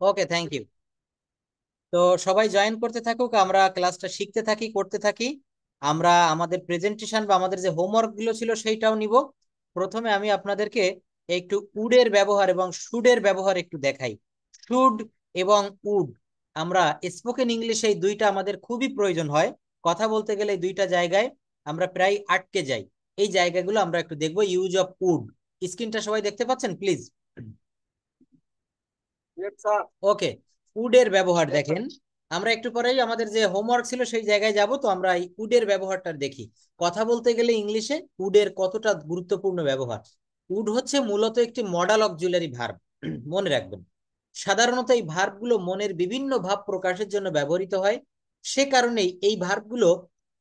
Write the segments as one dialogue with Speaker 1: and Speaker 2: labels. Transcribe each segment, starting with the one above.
Speaker 1: Okay, thank you. তো সবাই join করতে থাকুক, আমরা ক্লাসটা শিখতে থাকি, করতে থাকি। আমরা আমাদের প্রেজেন্টেশন বা আমাদের যে হোমওয়ার্ক গুলো ছিল সেইটাও নিব। প্রথমে আমি আপনাদেরকে একটু উডের ব্যবহার এবং শুডের ব্যবহার একটু দেখাই। শুড এবং উড, আমরা স্পোকেন ইংলিশে এই দুইটা আমাদের খুবই প্রয়োজন হয়। কথা বলতে গেলে এই দুইটা জায়গায় আমরা প্রায় আটকে যাই। এই জায়গাগুলো আমরা একটু দেখবো। ইউজ অফ উড, স্ক্রিনটা সবাই দেখতে পাচ্ছেন প্লিজ? ওকে, উডের ব্যবহার দেখেন। আমরা একটু পরেই আমাদের যে হোমওয়ার্ক ছিল সেই জায়গায় যাব, তো আমরা এই উডের ব্যবহারটা দেখি। কথা বলতে গেলে ইংলিশে উডের কতটা গুরুত্বপূর্ণ ব্যবহার। উড হচ্ছে মূলত একটি মডাল অক্সিলারি ভার্ব, মনে রাখবেন। সাধারণত এই ভার্বগুলো মনের বিভিন্ন ভাব প্রকাশের জন্য ব্যবহৃত হয়। সে কারণেই এই ভার্বগুলো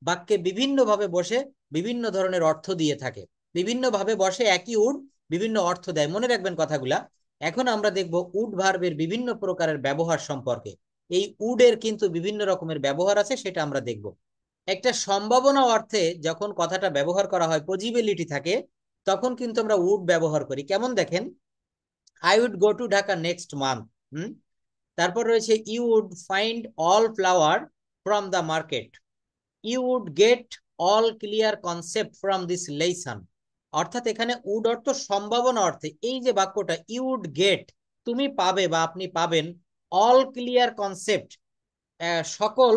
Speaker 1: বাক্যে বিভিন্নভাবে বসে বিভিন্ন ধরনের অর্থ দিয়ে থাকে। বিভিন্নভাবে বসে একই উড বিভিন্ন অর্থ দেয়, মনে রাখবেন কথাগুলা। এখন আমরা দেখব উড ভার্বের বিভিন্ন প্রকারের ব্যবহার সম্পর্কে। এই উডের কিন্তু বিভিন্ন রকমের ব্যবহার আছে, সেটা আমরা দেখব। একটা সম্ভাবনা অর্থে যখন কথাটা ব্যবহার করা হয়, পসিবিলিটি থাকে, তখন কিন্তু আমরা উড ব্যবহার করি। কেমন দেখেন, I would go to Dhaka next month. তারপর রয়েছে you would find all flower from the market. You would get all clear concept from this lesson. অর্থাৎ এখানে উড অর্থ সম্ভাবনা অর্থে। এই যে বাক্যটা ইউ উড গেট, তুমি পাবে বা আপনি পাবেন, অল ক্লিয়ার কনসেপ্ট, সকল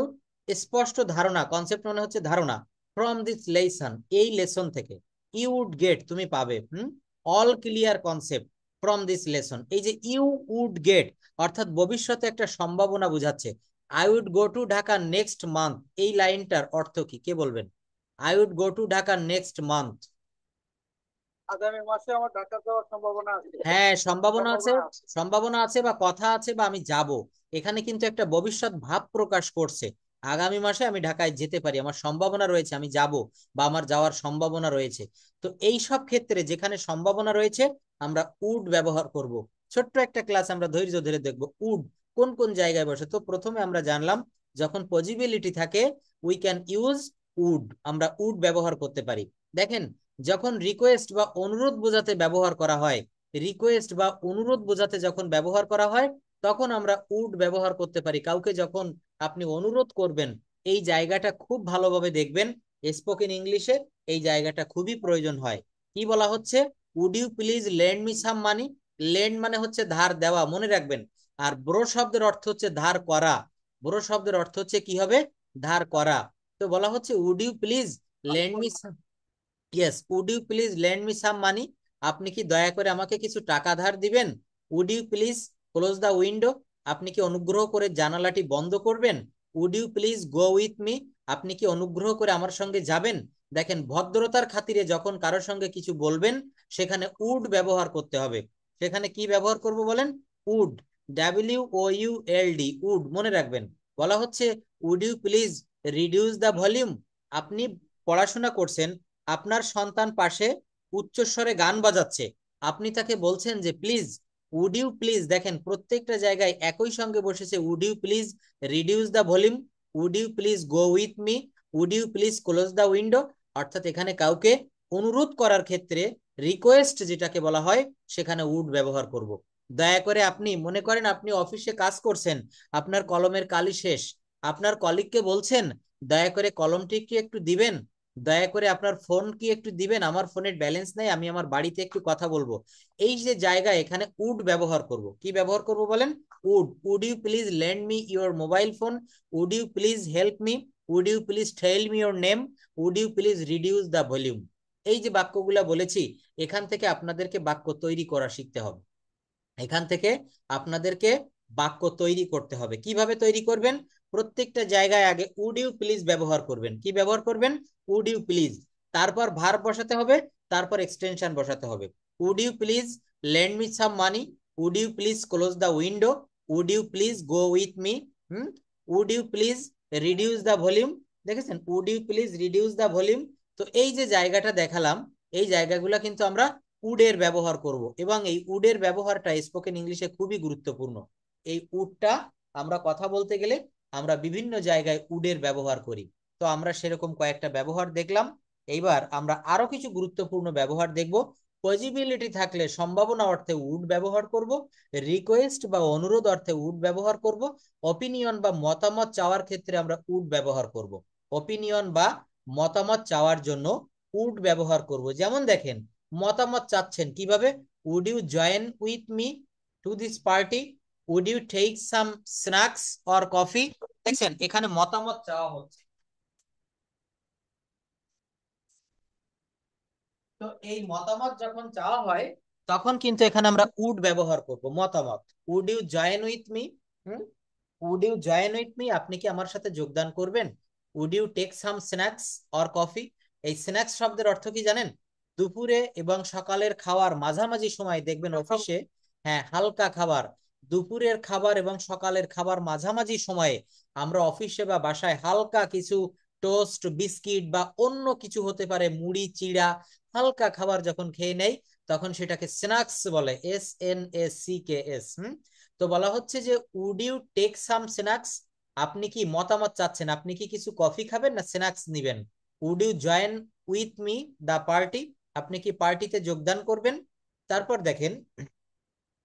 Speaker 1: স্পষ্ট ধারণা, কনসেপ্ট মানে হচ্ছে ধারণা, ফ্রম দিস লেসন, এই লেসন থেকে। ইউ উড গেট, তুমি পাবে, all clear concept from this lesson. এই যে ইউ উড গেট অর্থাৎ ভবিষ্যতে একটা সম্ভাবনা বোঝাচ্ছে। I would go to Dhaka next month, এই লাইনটার অর্থ কি, কে বলবেন? I would go to Dhaka next month.
Speaker 2: আগামী মাসে আমার ঢাকা যাওয়ার সম্ভাবনা আছে।
Speaker 1: হ্যাঁ, সম্ভাবনা আছে।
Speaker 2: সম্ভাবনা আছে।
Speaker 1: সম্ভাবনা আছে বা কথা আছে বা আমি যাব, এখানে কিন্তু একটা ভবিষ্যৎ ভাব প্রকাশ করছে। আগামী মাসে আমি ঢাকায় যেতে পারি, আমার সম্ভাবনা রয়েছে, আমি যাব বা আমার যাওয়ার সম্ভাবনা রয়েছে। তো এই সব ক্ষেত্রে যেখানে সম্ভাবনা রয়েছে আমরা উড ব্যবহার করব। ছোট্ট একটা ক্লাস আমরা ধৈর্য ধরে দেখব উড কোন কোন জায়গায় বসে। তো প্রথমে আমরা জানলাম যখন পসিবিলিটি থাকে উই ক্যান ইউজ উড, আমরা উড ব্যবহার করতে পারি। দেখেন, যখন রিকোয়েস্ট বা অনুরোধ বোঝাতে ব্যবহার করা হয়, রিকোয়েস্ট বা অনুরোধ বোঝাতে যখন ব্যবহার করা হয়, তখন আমরা উড ব্যবহার করতে পারি। কাউকে যখন আপনি অনুরোধ করবেন, এই জায়গাটা খুব ভালোভাবে দেখবেন। স্পোকেন ইংলিশে এই জায়গাটা খুবই প্রয়োজন হয়। কি বলা হচ্ছে? Would you please lend me some money. Lend মানে হচ্ছে ধার দেওয়া, মনে রাখবেন। আর ব্রো শব্দের অর্থ হচ্ছে ধার করা। ব্রো শব্দের অর্থ হচ্ছে কি হবে? ধার করা। তো বলা হচ্ছে would you please lend me, yes, would you please lend me some money. আপনি কি দয়া করে আমাকে কিছু টাকা ধার দিবেন? Would you please close the window. আপনি কি অনুগ্রহ করে জানালাটি বন্ধ করবেন? Would you please go with me. আপনি কি অনুগ্রহ করে আমার সঙ্গে যাবেন? দেখেন, ভদ্রতার খাতিরে যখন কারোর সঙ্গে কিছু বলবেন সেখানে উড ব্যবহার করতে হবে। সেখানে কি ব্যবহার করব বলেন? উড, WOULD, উড, মনে রাখবেন। বলা হচ্ছে would you please reduce the volume. আপনি পড়াশোনা করছেন, আপনার সন্তান পাশে উচ্চস্বরে গান বাজাচ্ছে, আপনি তাকে বলছেন যে প্লিজ, উড ইউ প্লিজ, দেখেন প্রত্যেকটা জায়গায় একই সঙ্গে বসেছে, would you please reduce the volume, would you please go with me, would you please close the window. অর্থাৎ এখানে কাউকে অনুরোধ করার ক্ষেত্রে রিকোয়েস্ট যেটাকে বলা হয় সেখানে উড ব্যবহার করব। দয়া করে, আপনি মনে করেন আপনি অফিসে কাজ করছেন, আপনার কলমের কালি শেষ, আপনার কলিগকে বলছেন দয়া করে কলমটি কি একটু দিবেন, দয়া করে আপনার ফোন কি একটু দিবেন, আমার ফোনের ব্যালেন্স নেই, আমি আমার বাড়িতে একটু কথা বলবো। এই যে জায়গা, এখানে উড ব্যবহার করব। কি ব্যবহার করব বলেন? Would. Would you please lend me your mobile phone, would you please help me, would you please tell me your name, would you please reduce the volume. এই যে বাক্যগুলা বলেছি, এখান থেকে আপনাদেরকে বাক্য তৈরি করা শিখতে হবে। এখান থেকে আপনাদেরকে বাক্য তৈরি করতে হবে। কিভাবে তৈরি করবেন? প্রত্যেকটা জায়গায় আগে উড ইউ প্লিজ ব্যবহার করবেন। কি ব্যবহার করবেন? Would you please. তারপর ভার্ব বসাতে হবে, তারপর এক্সটেনশন বসাতে হবে। Would you please lend me some money, would you please close the window, would you please go with me, would you please reduce the volume. দেখেছেন, would you please reduce the volume. তো এই যে জায়গাটা দেখালাম, এই জায়গাগুলো কিন্তু আমরা উডের ব্যবহার করব, এবং এই উডের ব্যবহারটা স্পোকেন ইংলিশে খুবই গুরুত্বপূর্ণ। এই উডটা আমরা কথা বলতে গেলে আমরা বিভিন্ন জায়গায় উডের ব্যবহার করি। তো আমরা সেরকম কয়েকটা ব্যবহার দেখলাম। এইবার আমরা আরো কিছু গুরুত্বপূর্ণ ব্যবহার দেখব। পসিবিলিটি থাকলে সম্ভাবনা অর্থে উড ব্যবহার করব, রিকোয়েস্ট বা অনুরোধ অর্থে উড ব্যবহার করব, অপিনিয়ন বা মতামত চাওয়ার ক্ষেত্রে আমরা উড ব্যবহার করব। অপিনিয়ন বা মতামত চাওয়ার জন্য উড ব্যবহার করব। যেমন দেখেন, মতামত চাচ্ছেন কিভাবে, would you join with me to this party, would you take some snacks or coffee. দেখছেন এখানে মতামত চাওয়া হচ্ছে। তো এই মতামত যখন চাওয়া হয় তখন কিন্তু এখানে আমরা উড ব্যবহার করব, মতামত। Would you join with me, would you join with me, আপনি কি আমার সাথে যোগদান করবেন। Would you take some snacks or coffee. এই স্ন্যাক্স শব্দের অর্থ কি জানেন, দুপুরে এবং সকালের খাওয়ার মাঝামাঝি সময় দেখবেন অফিসে, হ্যাঁ হালকা খাবার, দুপুরের খাবার এবং সকালের খাবার মাঝামাঝি সময়ে আমরা অফিসে বা বাসায় হালকা কিছু টোস্ট, বিস্কিট বা অন্য কিছু হতে পারে, মুড়ি, চিড়া, হালকা খাবার যখন খেয়ে নেই তখন সেটাকে স্ন্যাক্স বলে, SNACKS। তো বলা হচ্ছে যে would you take some snacks, আপনি কি মতামত চাচ্ছেন, আপনি কি কিছু কফি খাবেন না স্ন্যাক্স নিবেন। Would you join with me the party, আপনি কি পার্টিতে যোগদান করবেন। তারপর দেখেন,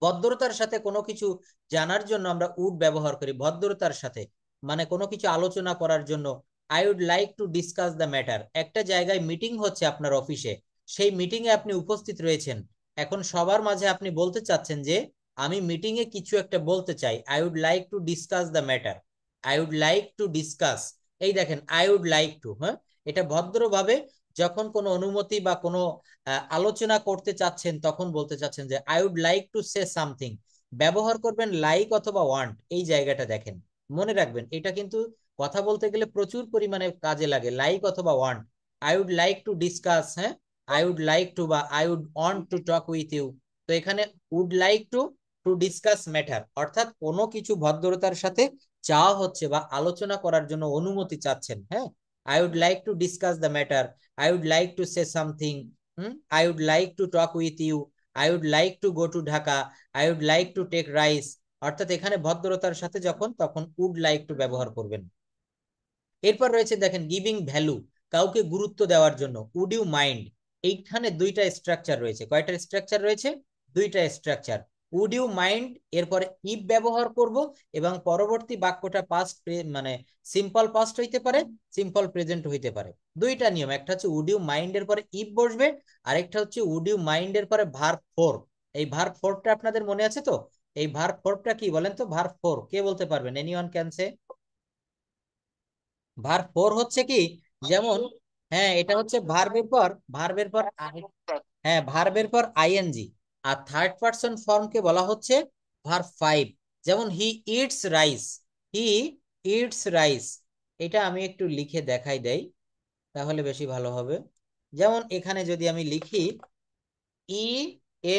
Speaker 1: ভদ্রতার সাথে কোনো কিছু জানার জন্য আমরা উড ব্যবহার করি, ভদ্রতার সাথে, মানে কোনো কিছু আলোচনা করার জন্য। I would like to discuss the matter, একটা জায়গায় মিটিং হচ্ছে আপনার অফিসে, সেই মিটিং এ আপনি উপস্থিত রয়েছেন, এখন সবার মাঝে আপনি বলতে চাচ্ছেন যে আমি মিটিং এ কিছু একটা বলতে চাই, I would like to discuss the matter, I would like to discuss. এই দেখেন আই উড লাইক টু, হ্যাঁ, এটা ভদ্রভাবে যখন কোনো অনুমতি বা কোনো আলোচনা করতে চাচ্ছেন তখন বলতে চাচ্ছেন যে I would like to say something, ব্যবহার করবেন লাইক অথবা ওয়ান্ট, এই জায়গাটা দেখেন, মনে রাখবেন এটা কিন্তু কথা বলতে গেলে প্রচুর পরিমাণে কাজে লাগে, লাইক অথবা want. I would like to discuss, হ্যাঁ, আই উড লাইক টু বা I would want to talk with you. তো এখানে would like to to discuss matter, অর্থাৎ কোনো কিছু ভদ্রতার সাথে চাওয়া হচ্ছে বা আলোচনা করার জন্য অনুমতি চাচ্ছেন, হ্যাঁ। I would like to discuss the matter, I would like to say something, I would like to talk with you, I would like to go to Dhaka, I would like to take rice. অর্থাৎ এখানে ভদ্রতার সাথে যখন তখন would like to ব্যবহার করবেন। এরপর রয়েছে দেখেন গিভিং ভ্যালু, কাউকে গুরুত্ব দেওয়ার জন্য উড ইউ মাইন্ড। এইখানে দুইটা স্ট্রাকচার রয়েছে, কয়টা স্ট্রাকচার রয়েছে, দুইটা স্ট্রাকচার। উড ইউ মাইন্ড, এরপরে ইফ ব্যবহার করব এবং পরবর্তী বাক্যটা পাস্ট, মানে সিম্পল পাস্ট হইতে পারে, সিম্পল প্রেজেন্ট হইতে পারে। দুইটা নিয়ম, একটা হচ্ছে উড ইউ মাইন্ড এর পরে ইফ বসবে, আরেকটা হচ্ছে উড ইউ মাইন্ড এর পরে ভার্ব ফোর। এই ভার্ব ফোরটা আপনাদের মনে আছে তো, এই ভার্ব ফোরটা কি বলেন তো, ভার্ব ফোর কে বলতে পারবেন, anyone can say. Verb four হচ্ছে কি, যেমন, হ্যাঁ এটা হচ্ছে ভার্বের পর হ্যাঁ ভার্বের পর আইএনজি, আর থার্ড পারসন ফর্ম কে বলা হচ্ছে ভার্ব ফাইভ। যেমন he eats rice, he eats rice, এটা আমি একটু লিখে দেখাই দেই তাহলে বেশি ভালো হবে। যেমন এখানে যদি আমি লিখি ই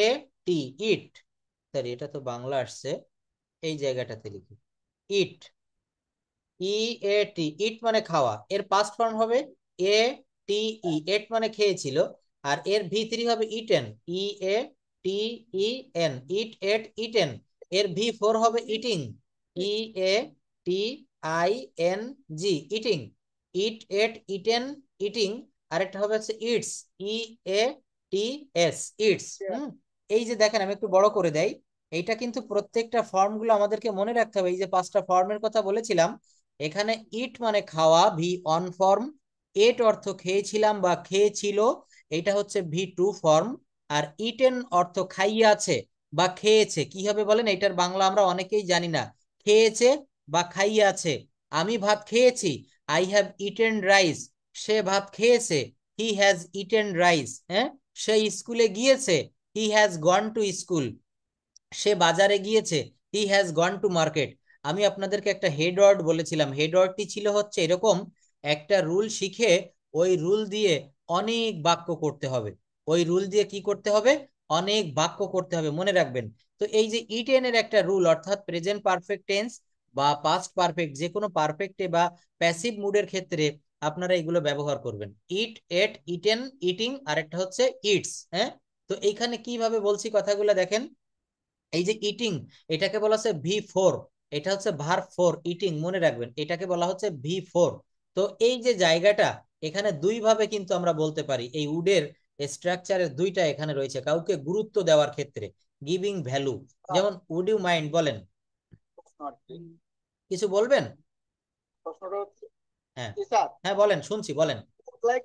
Speaker 1: এ টি, ইট, সরি এটা তো বাংলা আসছে, এই জায়গাটাতে লিখি ইট, ই এ টি, ইট মানে খাওয়া, এর পাস্ট ফর্ম হবে এ টি ই, এট মানে খেয়েছিল, আর এর ভি থ্রি হবে ইটেন, ই এ টি ই এন, ইট এট ইটেন। এর ভি ফোর হবে eating, E A T I N G, eating, it at eaten, eating. আরেকটা হবে হচ্ছে it's, E A T S, it's. এই যে দেখেন আমি একটু বড় করে দেই, এইটা কিন্তু প্রত্যেকটা ফর্ম গুলো আমাদেরকে মনে রাখতে হবে। এই যে পাঁচটা ফর্মের কথা বলেছিলাম, এখানে ইট মানে খাওয়া, ভি অন ফর্ম, এট অর্থ খেয়েছিলাম বা খেয়েছিল, এটা হচ্ছে V to form, R eaten অর্থ খাইয়াছে বা খেয়েছে, কি হবে বলেন, এটার বাংলা আমরা অনেকেই জানি না, খেয়েছে বা খাইয়াছে। আমি ভাত খেয়েছি, আই হ্যাভ ইটেন রাইস, সে ভাত খেয়েছে, হি হ্যাজ ইটেন রাইস, হ্যাঁ। সে স্কুলে গিয়েছে, he has gone to school, সে বাজারে গিয়েছে, he has gone to market. আমি আপনাদেরকে একটা হেড ওয়ার্ড বলেছিলাম, হেড ওয়ার্ডটি ছিল হচ্ছে এরকম, একটা রুল শিখে ওই রুল দিয়ে অনেক বাক্য করতে হবে, ওই রুল দিয়ে কি করতে হবে, অনেক বাক্য করতে হবে, মনে রাখবেন। তো এই যে ইটেন এর একটা রুল, অর্থাৎ প্রেজেন্ট পারফেক্ট টেন্স বা পাস্ট পারফেক্ট, যে কোনো পারফেক্টে বা প্যাসিভ মুডের ক্ষেত্রে আপনারা এগুলো ব্যবহার করবেন, ইট, এট, ইটেন, ইটিং, আর একটা হচ্ছে ইটস, হ্যাঁ। তো এইখানে কিভাবে বলছি কথাগুলো দেখেন, এই যে ইটিং, এটাকে বলা হচ্ছে ভি ফোর, এটা হচ্ছে ভার্ব ফোর, ইটিং মনে রাখবেন, এটাকে বলা হচ্ছে ভি ফোর। তো এই যে জায়গাটা, এখানে দুই ভাবে কিন্তু আমরা বলতে পারি এই উডের স্ট্রাকচারের দুইটা এখানে রয়েছে কাউকে গুরুত্ব দেওয়ার ক্ষেত্রে, গিভিং ভ্যালু। যেমন উড ইউ মাইন্ড, বলেন
Speaker 2: প্রশ্ন আর কি।
Speaker 1: কিছু বলবেন?
Speaker 2: প্রশ্নটা হচ্ছে
Speaker 1: হ্যাঁ,
Speaker 2: কি স্যার,
Speaker 1: হ্যাঁ বলেন, শুনছি, বলেন।
Speaker 2: Like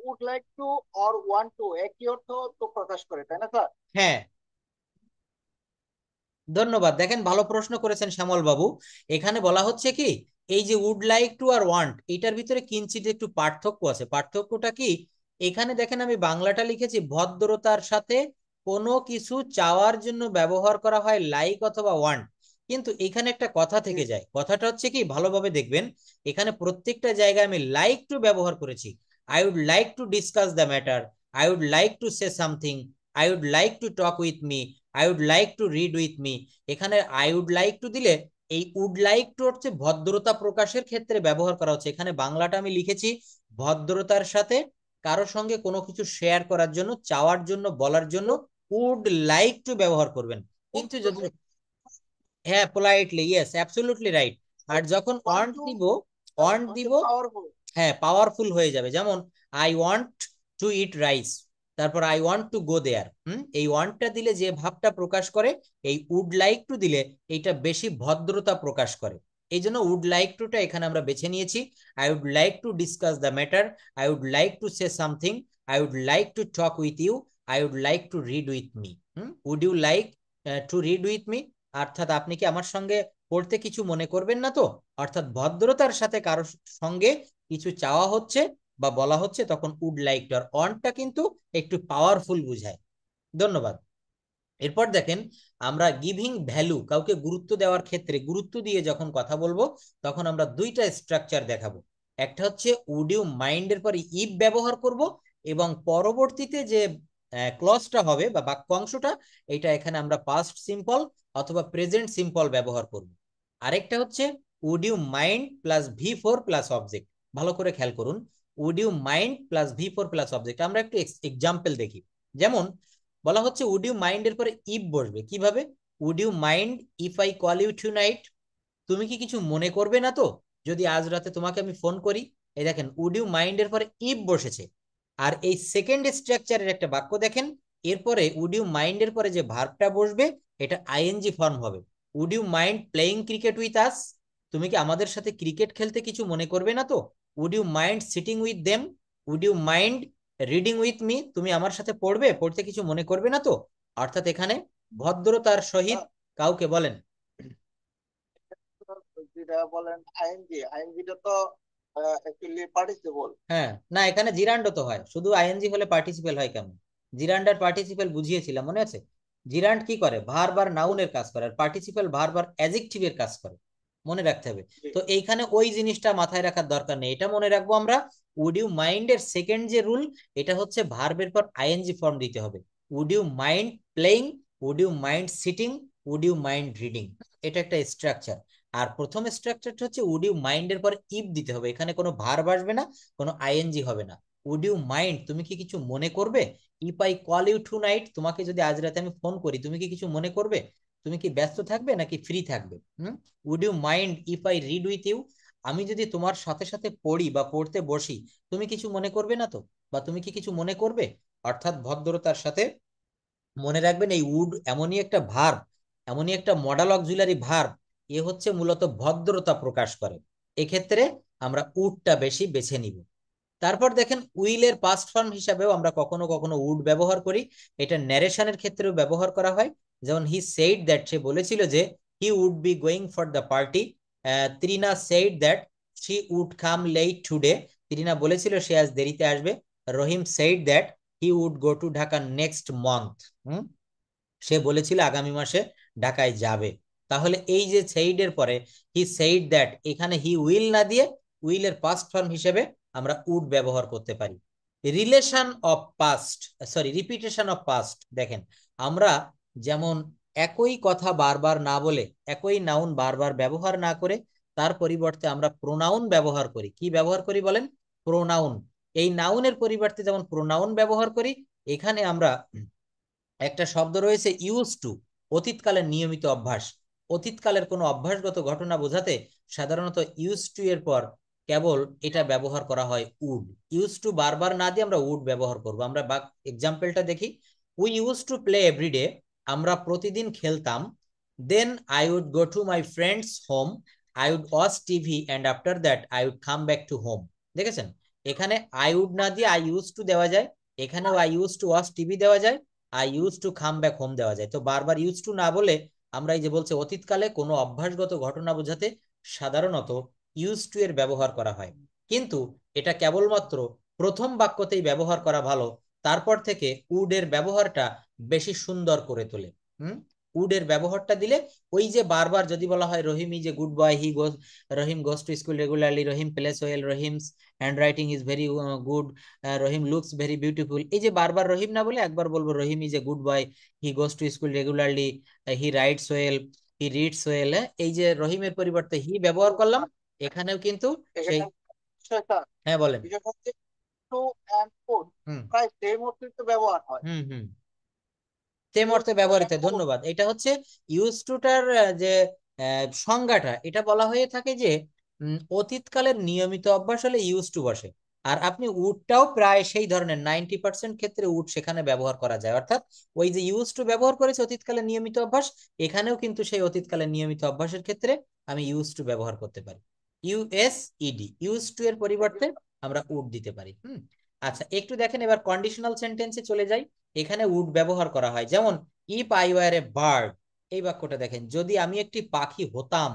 Speaker 2: would like to or want to একই অর্থ তো প্রকাশ করে, তাই না স্যার?
Speaker 1: হ্যাঁ, ধন্যবাদ। দেখেন, ভালো প্রশ্ন করেছেন শ্যামল বাবু। এখানে বলা হচ্ছে কি, এই যে উড লাইক টু আর ওয়ান্ট, এটার ভিতরে কিঞ্চিত একটু পার্থক্য আছে। পার্থক্যটা কি, এখানে দেখেন আমি বাংলাটা লিখেছি ভদ্রতার সাথে কোনো কিছু চাওয়ার জন্য ব্যবহার করা হয় লাইক অথবা ওয়ান্ট, কিন্তু এখানে একটা কথা
Speaker 2: জি।
Speaker 1: থেকে যায়। কথাটা হচ্ছে কি, ভালোভাবে দেখবেন, এখানে প্রত্যেকটা জায়গায় আমি লাইক টু ব্যবহার করেছি। I would like to discuss the matter, I would like to say something, I would like to talk with me, I would like to read with me. এখানে আই উড লাইক টু দিলে এই would like two হচ্ছে ভদ্রতা প্রকাশের ক্ষেত্রে ব্যবহার করা হচ্ছে। এখানে বাংলাটা আমি লিখেছি ভদ্রতার সাথে কারো সঙ্গে কোনো কিছু শেয়ার করার জন্য, চাওয়ার জন্য, বলার জন্য উড লাইক টু ব্যবহার করবেন। কিন্তু যদি, হ্যাঁ, পোলাইটলি, ইয়েস, অ্যাবসলিউটলি রাইট। আর যখন
Speaker 2: ওয়ান্ট
Speaker 1: ওয়ান্ট
Speaker 2: টু
Speaker 1: দিব, ওয়ান্ট
Speaker 2: হচ্ছে
Speaker 1: দিব,
Speaker 2: পাওয়ারফুল।
Speaker 1: হ্যাঁ, পাওয়ারফুল হয়ে যাবে। যেমন I want to eat rice, তারপর আই ওয়ান্ট টু গো দেয়ার। এই ওয়ান্টটা দিলে যে ভাবটা প্রকাশ করে, এই উড লাইক টু দিলে এইটা বেশি ভদ্রতা প্রকাশ করে। এই জন্য উড লাইক টুটা এখানে আমরা বেছে নিয়েছি। I would like to discuss the matter, I would like to say something, I would like to talk with you, I would like to read with me. Would you like to read with me, অর্থাৎ আপনি কি আমার সঙ্গে পড়তে কিছু মনে করবেন না তো? অর্থাৎ ভদ্রতার সাথে কারো সঙ্গে কিছু চাওয়া হচ্ছে বা বলা হচ্ছে, তখন উড লাইক টু। আর অনটা কিন্তু একটু পাওয়ারফুল বুঝায়। ধন্যবাদ। এরপর দেখেন, আমরা গিভিং ভ্যালু, কাউকে গুরুত্ব দেওয়ার ক্ষেত্রে গুরুত্ব দিয়ে যখন কথা বলবো, তখন আমরা দুইটা স্ট্রাকচার দেখাবো। একটা হচ্ছে উড ইউ মাইন্ড এর পরে ইফ ব্যবহার করব, এবং পরবর্তীতে যে ক্লজটা হবে বা বাক্যাংশটা, এটা এখানে আমরা পাস্ট সিম্পল অথবা প্রেজেন্ট সিম্পল ব্যবহার করব। আরেকটা হচ্ছে would you mind plus V4 plus object. ভালো করে খেয়াল করুন, would you mind plus V4 plus object. আমরা একটু এক্সাম্পল দেখি। যেমন বলা হচ্ছে উড ইউ মাইন্ড এর পরে ইফ বসবে কিভাবে, would you mind if I call you tonight, তুমি কি কিছু মনে করবে না তো যদি আজ রাতে তোমাকে আমি ফোন করি। এই দেখেন, উড ইউ মাইন্ড এর পরে ইফ বসেছে। আর এই সেকেন্ড স্ট্রাকচারের একটা বাক্য দেখেন, এরপরে উড ইউ মাইন্ড এর পরে যে ভার্বটা বসবে, এটা আইএনজি ফর্ম হবে। Would you mind playing cricket with us, তুমি কি আমাদের সাথে ক্রিকেট খেলতে কিছু মনে করবে না তো? Would you mind sitting with them, would you mind reading with me, তুমি আমার সাথে পড়বে, পড়তে কিছু মনে করবে না তো? অর্থাৎ এখানে ভদ্রতার সহিত কাউকে বলেন।
Speaker 2: যেটা বলেন আইএনজি, আইএনজিটা তো অ্যাকচুয়ালি পার্টিসিপল।
Speaker 1: হ্যাঁ, না, এখানে জিরান্ড তো হয়, শুধু আইএনজি হলে পার্টিসিপেল হয় কেমন? জিরান্ড আর পার্টিসিপেল বুঝিয়েছিলাম, মনে আছে? জিরান্ড কি করে, ভার্ব আর নাউনের কাজ করে, আর পার্টিসিপেল ভার্ব আর অ্যাডজেক্টিভের কাজ করে। মনে রাখতে হবে। তো এইখানে ওই জিনিসটা মাথায় রাখার দরকার নেই, এটা মনে রাখবো আমরা। উড ইউ মাইন্ড এর সেকেন্ড যে রুল, এটা হচ্ছে ভার্বের পর আইএনজি ফর্ম দিতে হবে। Would you mind playing, would you mind sitting, would you mind reading, এটা একটা স্ট্রাকচার। আর প্রথম স্ট্রাকচারটা হচ্ছে উড ইউ মাইন্ড এর পর ইফ দিতে হবে, এখানে কোনো ভার্ব আসবে না, কোনো আইএনজি হবে না। উড ইউ মাইন্ড, তুমি কি কিছু মনে করবে? If I call you tonight, তোমাকে যদি আজ রাতে আমি ফোন করি, তুমি কি কিছু মনে করবে? তুমি কি ব্যস্ত থাকবে নাকি ফ্রি থাকবে? Would you mind if I read with you, আমি যদি তোমার সাথে সাথে পড়ি বা পড়তে বসি, তুমি কিছু মনে করবে না তো? বা তুমি কি কিছু মনে করবে? অর্থাৎ ভদ্রতার সাথে, মনে রাখবেন এই উড এমনই একটা ভার্ব, এমনই একটা মডাল অক্সিলারি ভার্ব, এ হচ্ছে মূলত ভদ্রতা প্রকাশ করে। এক্ষেত্রে আমরা উডটা বেশি বেছে নিব। তারপর দেখেন, উইলের পাস্ট ফর্ম হিসাবেও আমরা কখনো কখনো উড ব্যবহার করি। এটা ন্যারেশনের ক্ষেত্রেও ব্যবহার করা হয়। যেমন হি সেইড দ্যাট, সে বলেছিল যে he would be going for the party. Trina said that she would come late today, Trina বলেছিল সে আজ দেরিতে আসবে। Rahim said that he would go to Dhaka next month, সে বলেছিল আগামী মাসে ঢাকায় যাবে। তাহলে এই যে সেইড এর পরে হি সেইড দ্যাট, এখানে হি উইল না দিয়ে উইলের পাস্ট ফর্ম হিসেবে আমরা উড ব্যবহার করতে পারি। Relation of past, sorry, repetition of past, দেখেন আমরা যেমন একই কথা বারবার না বলে, একই নাউন বারবার ব্যবহার না করে, তার পরিবর্তে আমরা প্রোনাউন ব্যবহার করি। কি ব্যবহার করি বলেন? প্রোনাউন। এই নাউনের পরিবর্তে যেমন প্রোনাউন ব্যবহার করি, এখানে আমরা একটা শব্দ রয়েছে ইউজ টু, অতীতকালের নিয়মিত অভ্যাস। অতীতকালের কোনো অভ্যাসগত ঘটনা বোঝাতে সাধারণত ইউজ টু এর পর কেবল এটা ব্যবহার করা হয় উড। ইউজ টু বারবার না দিয়ে আমরা উড ব্যবহার করব। আমরা এক্সাম্পলটা দেখি। We use to play everyday, আমরা প্রতিদিন খেলতাম। Then I would go to my friends home, I would watch TV and after that I would come back to home. দেখেছেন, এখানে আই উড না দিয়ে আই ইউজ টু দেওয়া যায়, এখানেও I use to watch TV দেওয়া যায়, I use to come back home দেওয়া যায়। তো বারবার ইউজ টু না বলে আমরা এই যে বলছে অতীতকালে কোনো অভ্যাসগত ঘটনা বোঝাতে সাধারণত ইউজ টু এর ব্যবহার করা হয়। কিন্তু এটা কেবলমাত্র প্রথম বাক্যতেই ব্যবহার করা ভালো, তারপর থেকে উড এর ব্যবহারটা বেশি সুন্দর করে তোলে। হুম, উড এর ব্যবহারটা দিলে ওই যে বারবার যদি বলা হয় Rahim is a good boy, Rahim goes to school regularly, Rahim plays well, Rahim's hand writing is very good, Rahim looks very beautiful, এই যে বারবার রহিম না বলে একবার বলবো Rahim is a good boy, he goes to school regularly, he writes well, he reads well. এই যে রহিমের পরিবর্তে হি ব্যবহার করলাম, এখানেও কিন্তু সেই।
Speaker 2: এখানে বিষয়টা
Speaker 1: হ্যাঁ বলেন।
Speaker 2: বিষয়টা হচ্ছে টু অ্যান্ড উড
Speaker 1: হুম
Speaker 2: প্রায় সেম অর্থে তো ব্যবহার হয়।
Speaker 1: হুম হুম, তেম
Speaker 2: ইউজ
Speaker 1: অর্থে
Speaker 2: টু
Speaker 1: ব্যবহৃত,
Speaker 2: অ্যান্ড উড।
Speaker 1: ধন্যবাদ। এটা হচ্ছে ইউজ টুটার যে সংজ্ঞাটা, এটা বলা হয়ে থাকে যে অতীতকালের নিয়মিত অভ্যাস হলে ইউজ টু বসে। আর আপনি উডটাও প্রায় সেই ধরনের 90% ক্ষেত্রে উড সেখানে ব্যবহার করা যায়। অর্থাৎ ওই যে ইউজ টু ব্যবহার করেছে অতীতকালের নিয়মিত অভ্যাস, এখানেও কিন্তু সেই অতীতকালের নিয়মিত অভ্যাসের ক্ষেত্রে আমি ইউজ টু ব্যবহার করতে পারি। ইউএসইডি, ইউজ টু এর পরিবর্তে আমরা উড দিতে পারি। আচ্ছা, একটু দেখেন এবার কন্ডিশনাল সেন্টেন্সে চলে যাই। এখানে উড ব্যবহার করা হয়, যেমন if I were a bird. এই বাক্যটা দেখেন, যদি আমি একটি পাখি হতাম।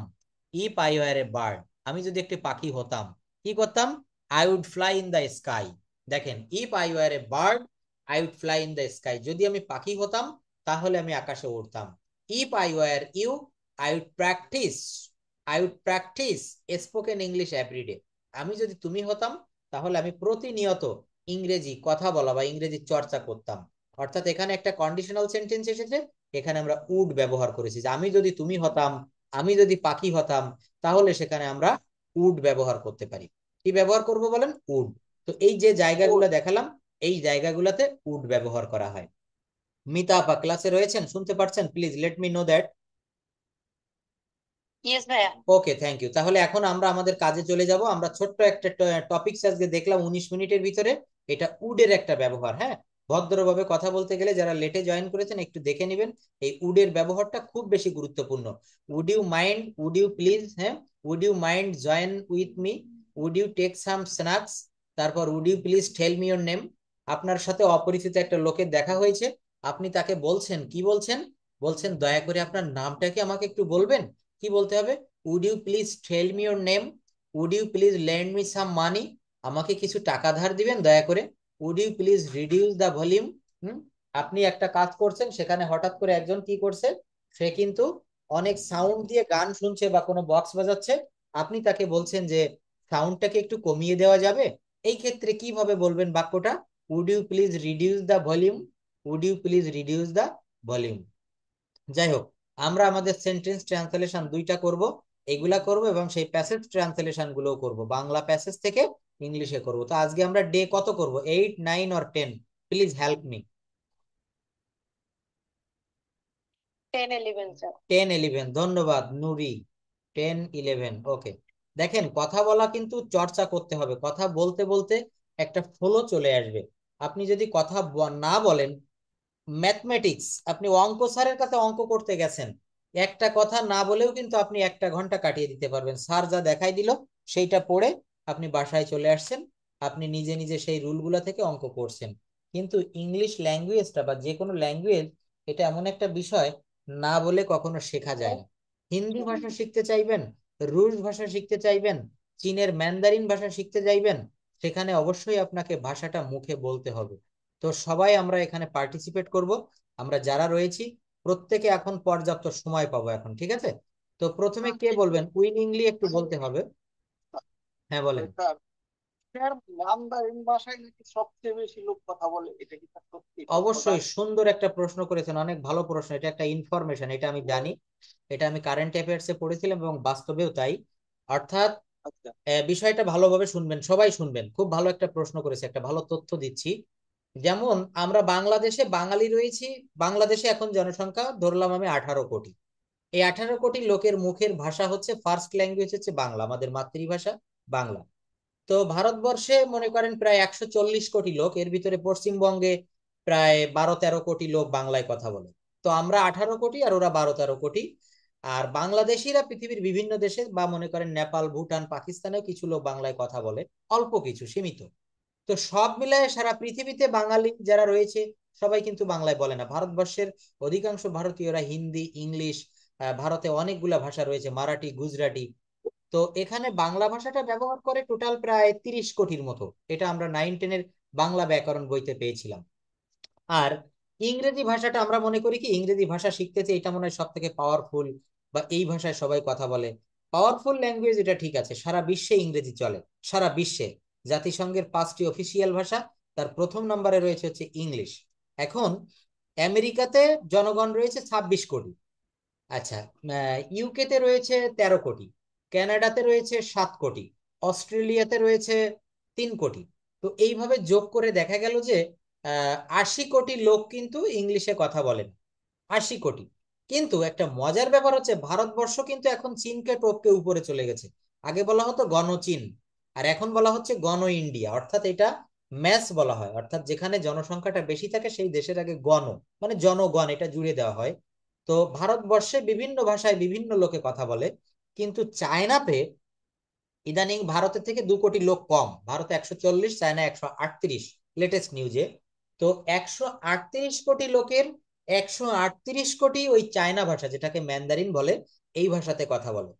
Speaker 1: If I were a bird, আমি যদি একটি পাখি হতাম কি করতাম? I would fly in the sky. দেখেন, if I were a bird I would fly in the sky, যদি আমি পাখি হতাম তাহলে আমি আকাশে উড়তাম। If I were you I would practise, I would practise spoken English everyday. আমি যদি তুমি হতাম তাহলে আমি প্রতিনিয়ত ইংরেজি কথা বলা বা ইংরেজি চর্চা করতাম। অর্থাৎ এখানে একটা কন্ডিশনাল সেন্টেন্স এসেছে, এখানে আমরা উড ব্যবহার করেছি, যে আমি যদি তুমি হতাম, আমি যদি পাখি হতাম, তাহলে সেখানে আমরা উড ব্যবহার করতে পারি। কি ব্যবহার করব বলেন? উড। তো এই যে জায়গাগুলো
Speaker 2: উড।
Speaker 1: দেখালাম, এই জায়গাগুলোতে উড ব্যবহার করা হয়। মিতা আপা ক্লাসে রয়েছেন, শুনতে পারছেন? Please let me know that.
Speaker 3: Yes ভাইয়া।
Speaker 1: ওকে, থ্যাংক ইউ। তাহলে এখন আমরা আমাদের কাজে চলে যাব। আমরা ছোট্ট একটা টপিকস আজকে দেখলাম 19 মিনিটের ভিতরে। এটা উডের একটা ব্যবহার। হ্যাঁ, ভদ্রভাবে কথা বলতে গেলে যারা লেটে জয়েন করেছেন একটু দেখে নেবেন, এই উডের ব্যবহারটা খুব বেশি গুরুত্বপূর্ণ। Would you mind, would you please, হ্যাঁ, would you mind join with me, would you take some snacks, তারপর would you please tell me your name. আপনার সাথে অপরিচিত একটা লোকের দেখা হয়েছে, আপনি তাকে বলছেন, কি বলছেন? বলছেন দয়া করে আপনার নামটা কি আমাকে একটু বলবেন? কি বলতে হবে? Would you please tell me your name, would you please lend me some money, আমাকে কিছু টাকা ধার দিবেন দয়া করে। Would you please reduce the volume. আপনি একটা কাজ করছেন, সেখানে হঠাৎ করে একজন কি করছে, সে কিন্তু অনেক সাউন্ড দিয়ে গান শুনছে বা কোনো বক্স বাজাচ্ছে, আপনি তাকে বলছেন যে সাউন্ডটাকে একটু কমিয়ে দেওয়া যাবে। এই ক্ষেত্রে কিভাবে বলবেন বাক্যটা? Would you please reduce the volume, would you please reduce the volume. যাই হোক, আমরা আমাদের সেন্টেন্স ট্রান্সলেশন দুইটা করব, এগুলা করব এবং সেই প্যাসেজ ট্রান্সলেশন গুলো করব, বাংলা প্যাসেজ থেকে ইংলিশে করব। তো আজকে আমরা ডে কত করব, 8, 9 or 10? Please help me.
Speaker 3: 10-11 sir.
Speaker 1: 10, 11, ধন্যবাদ নুরি। 10, 11, ওকে। দেখেন, কথা বলা কিন্তু চর্চা করতে হবে, কথা বলতে বলতে একটা ফ্লো চলে আসবে। আপনি যদি কথা না বলেন, ম্যাথমেটিক্স, আপনি অঙ্ক স্যারের কাছে অঙ্ক করতে গেছেন, একটা কথা না বলেও কিন্তু আপনি 1 ঘন্টা কাটিয়ে দিতে পারবেন। স্যার যা দেখাই দিল সেইটা পড়ে আপনি বাসায় চলে আসছেন, আপনি নিজে নিজে সেই রুলগুলো থেকে অঙ্ক করছেন। কিন্তু ইংলিশ ল্যাঙ্গুয়েজটা বা যে কোনো ল্যাঙ্গুয়েজ, এটা এমন একটা বিষয়, না বলে কখনো শেখা যায় না। হিন্দি ভাষা শিখতে চাইবেন, রুশ ভাষা শিখতে চাইবেন, চীনের ম্যান্দারিন ভাষা শিখতে চাইবেন, সেখানে অবশ্যই আপনাকে ভাষাটা মুখে বলতে হবে। তো সবাই আমরা এখানে পার্টিসিপেট করব। আমরা যারা রয়েছি প্রত্যেকে এখন পর্যাপ্ত সময় পাবো এখন, ঠিক আছে? তো প্রথমে কে বলবেন? উইলিংলি একটু বলতে হবে। হ্যাঁ বলেন।
Speaker 2: স্যার, মান্দারিন ভাষায় নাকি সবচেয়ে বেশি লোক কথা বলে, এটা কি স্যার সত্যি?
Speaker 1: অবশ্যই সুন্দর একটা প্রশ্ন করেছেন, অনেক ভালো প্রশ্ন, এটা একটা ইনফরমেশন, এটা আমি জানি, এটা আমি কারেন্ট অ্যাফেয়ার্সে পড়েছিলাম এবং বাস্তবেও তাই। অর্থাৎ
Speaker 2: আচ্ছা।
Speaker 1: বিষয়টা ভালোভাবে শুনবেন, সবাই শুনবেন, খুব ভালো একটা প্রশ্ন করেছে, একটা ভালো তথ্য দিচ্ছি। যেমন আমরা বাংলাদেশে বাঙালি রয়েছি, বাংলাদেশে এখন জনসংখ্যা ধরলাম আমি 18 কোটি। এই 18 কোটি লোকের মুখের ভাষা হচ্ছে, ফার্স্ট ল্যাঙ্গুয়েজ হচ্ছে বাংলা, আমাদের মাতৃভাষা বাংলা। তো ভারতবর্ষে মনে করেন প্রায় 140 কোটি লোক, এর ভিতরে পশ্চিমবঙ্গে প্রায় 12-13 কোটি লোক বাংলায় কথা বলে। তো আমরা 18 কোটি আর ওরা 12-13 কোটি। আর বাংলাদেশিরা পৃথিবীর বিভিন্ন দেশে বা মনে করেন নেপাল, ভুটান, পাকিস্তানেও কিছু লোক বাংলায় কথা বলে, অল্প কিছু, সীমিত। তো সব মিলায় সারা পৃথিবীতে বাঙালি যারা রয়েছে সবাই কিন্তু বাংলায় বলে না। ভারতবর্ষের অধিকাংশ ভারতীয়রা হিন্দি, ইংলিশ, ভারতে অনেকগুলা ভাষা রয়েছে, মারাঠি, গুজরাটি। তো এখানে বাংলা ভাষাটা ব্যবহার করে টোটাল প্রায় 30 কোটির মতো। এটা আমরা 9-10-এর বাংলা ব্যাকরণ বইতে পেয়েছিলাম। আর ইংরেজি ভাষাটা আমরা মনে করি কি ইংরেজি ভাষা শিখতেছে এটা মনে হয় সব থেকে পাওয়ারফুল, বা এই ভাষায় সবাই কথা বলে। পাওয়ারফুল ল্যাঙ্গুয়েজ এটা ঠিক আছে, সারা বিশ্বে ইংরেজি চলে। সারা বিশ্বে জাতিসংঘের 5টি অফিসিয়াল ভাষা, তার প্রথম নম্বরে রয়েছে হচ্ছে ইংলিশ। এখন আমেরিকাতে জনগণ রয়েছে 26 কোটি। আচ্ছা, ইউকেতে রয়েছে 13 কোটি, কানাডাতে রয়েছে 7 কোটি, অস্ট্রেলিয়াতে রয়েছে 3 কোটি। তো এইভাবে যোগ করে দেখা গেল যে 80 কোটি লোক কিন্তু ইংলিশে কথা বলেন। 80 কোটি। কিন্তু একটা মজার ব্যাপার হচ্ছে ভারতবর্ষ কিন্তু এখন চীনকে টপকে উপরে চলে গেছে। আগে বলা হতো গণচীন, আর এখন বলা হচ্ছে গণ ইন্ডিয়া। অর্থাৎ এটা ম্যাস বলা হয়, অর্থাৎ যেখানে জনসংখ্যাটা বেশি থাকে সেই দেশের আগে গণ, মানে জনগণ, এটা জুড়ে দেওয়া হয়। তো ভারতবর্ষে বিভিন্ন ভাষায় বিভিন্ন লোকে কথা বলে, কিন্তু চায়নাতে ইদানিং ভারতের থেকে 2 কোটি লোক কম। ভারতে 140, চায়না 138, লেটেস্ট নিউজে। তো 138 কোটি লোকের 138 কোটি ওই চায়না ভাষা, যেটাকে ম্যান্দারিন বলে, এই ভাষাতে কথা বলে।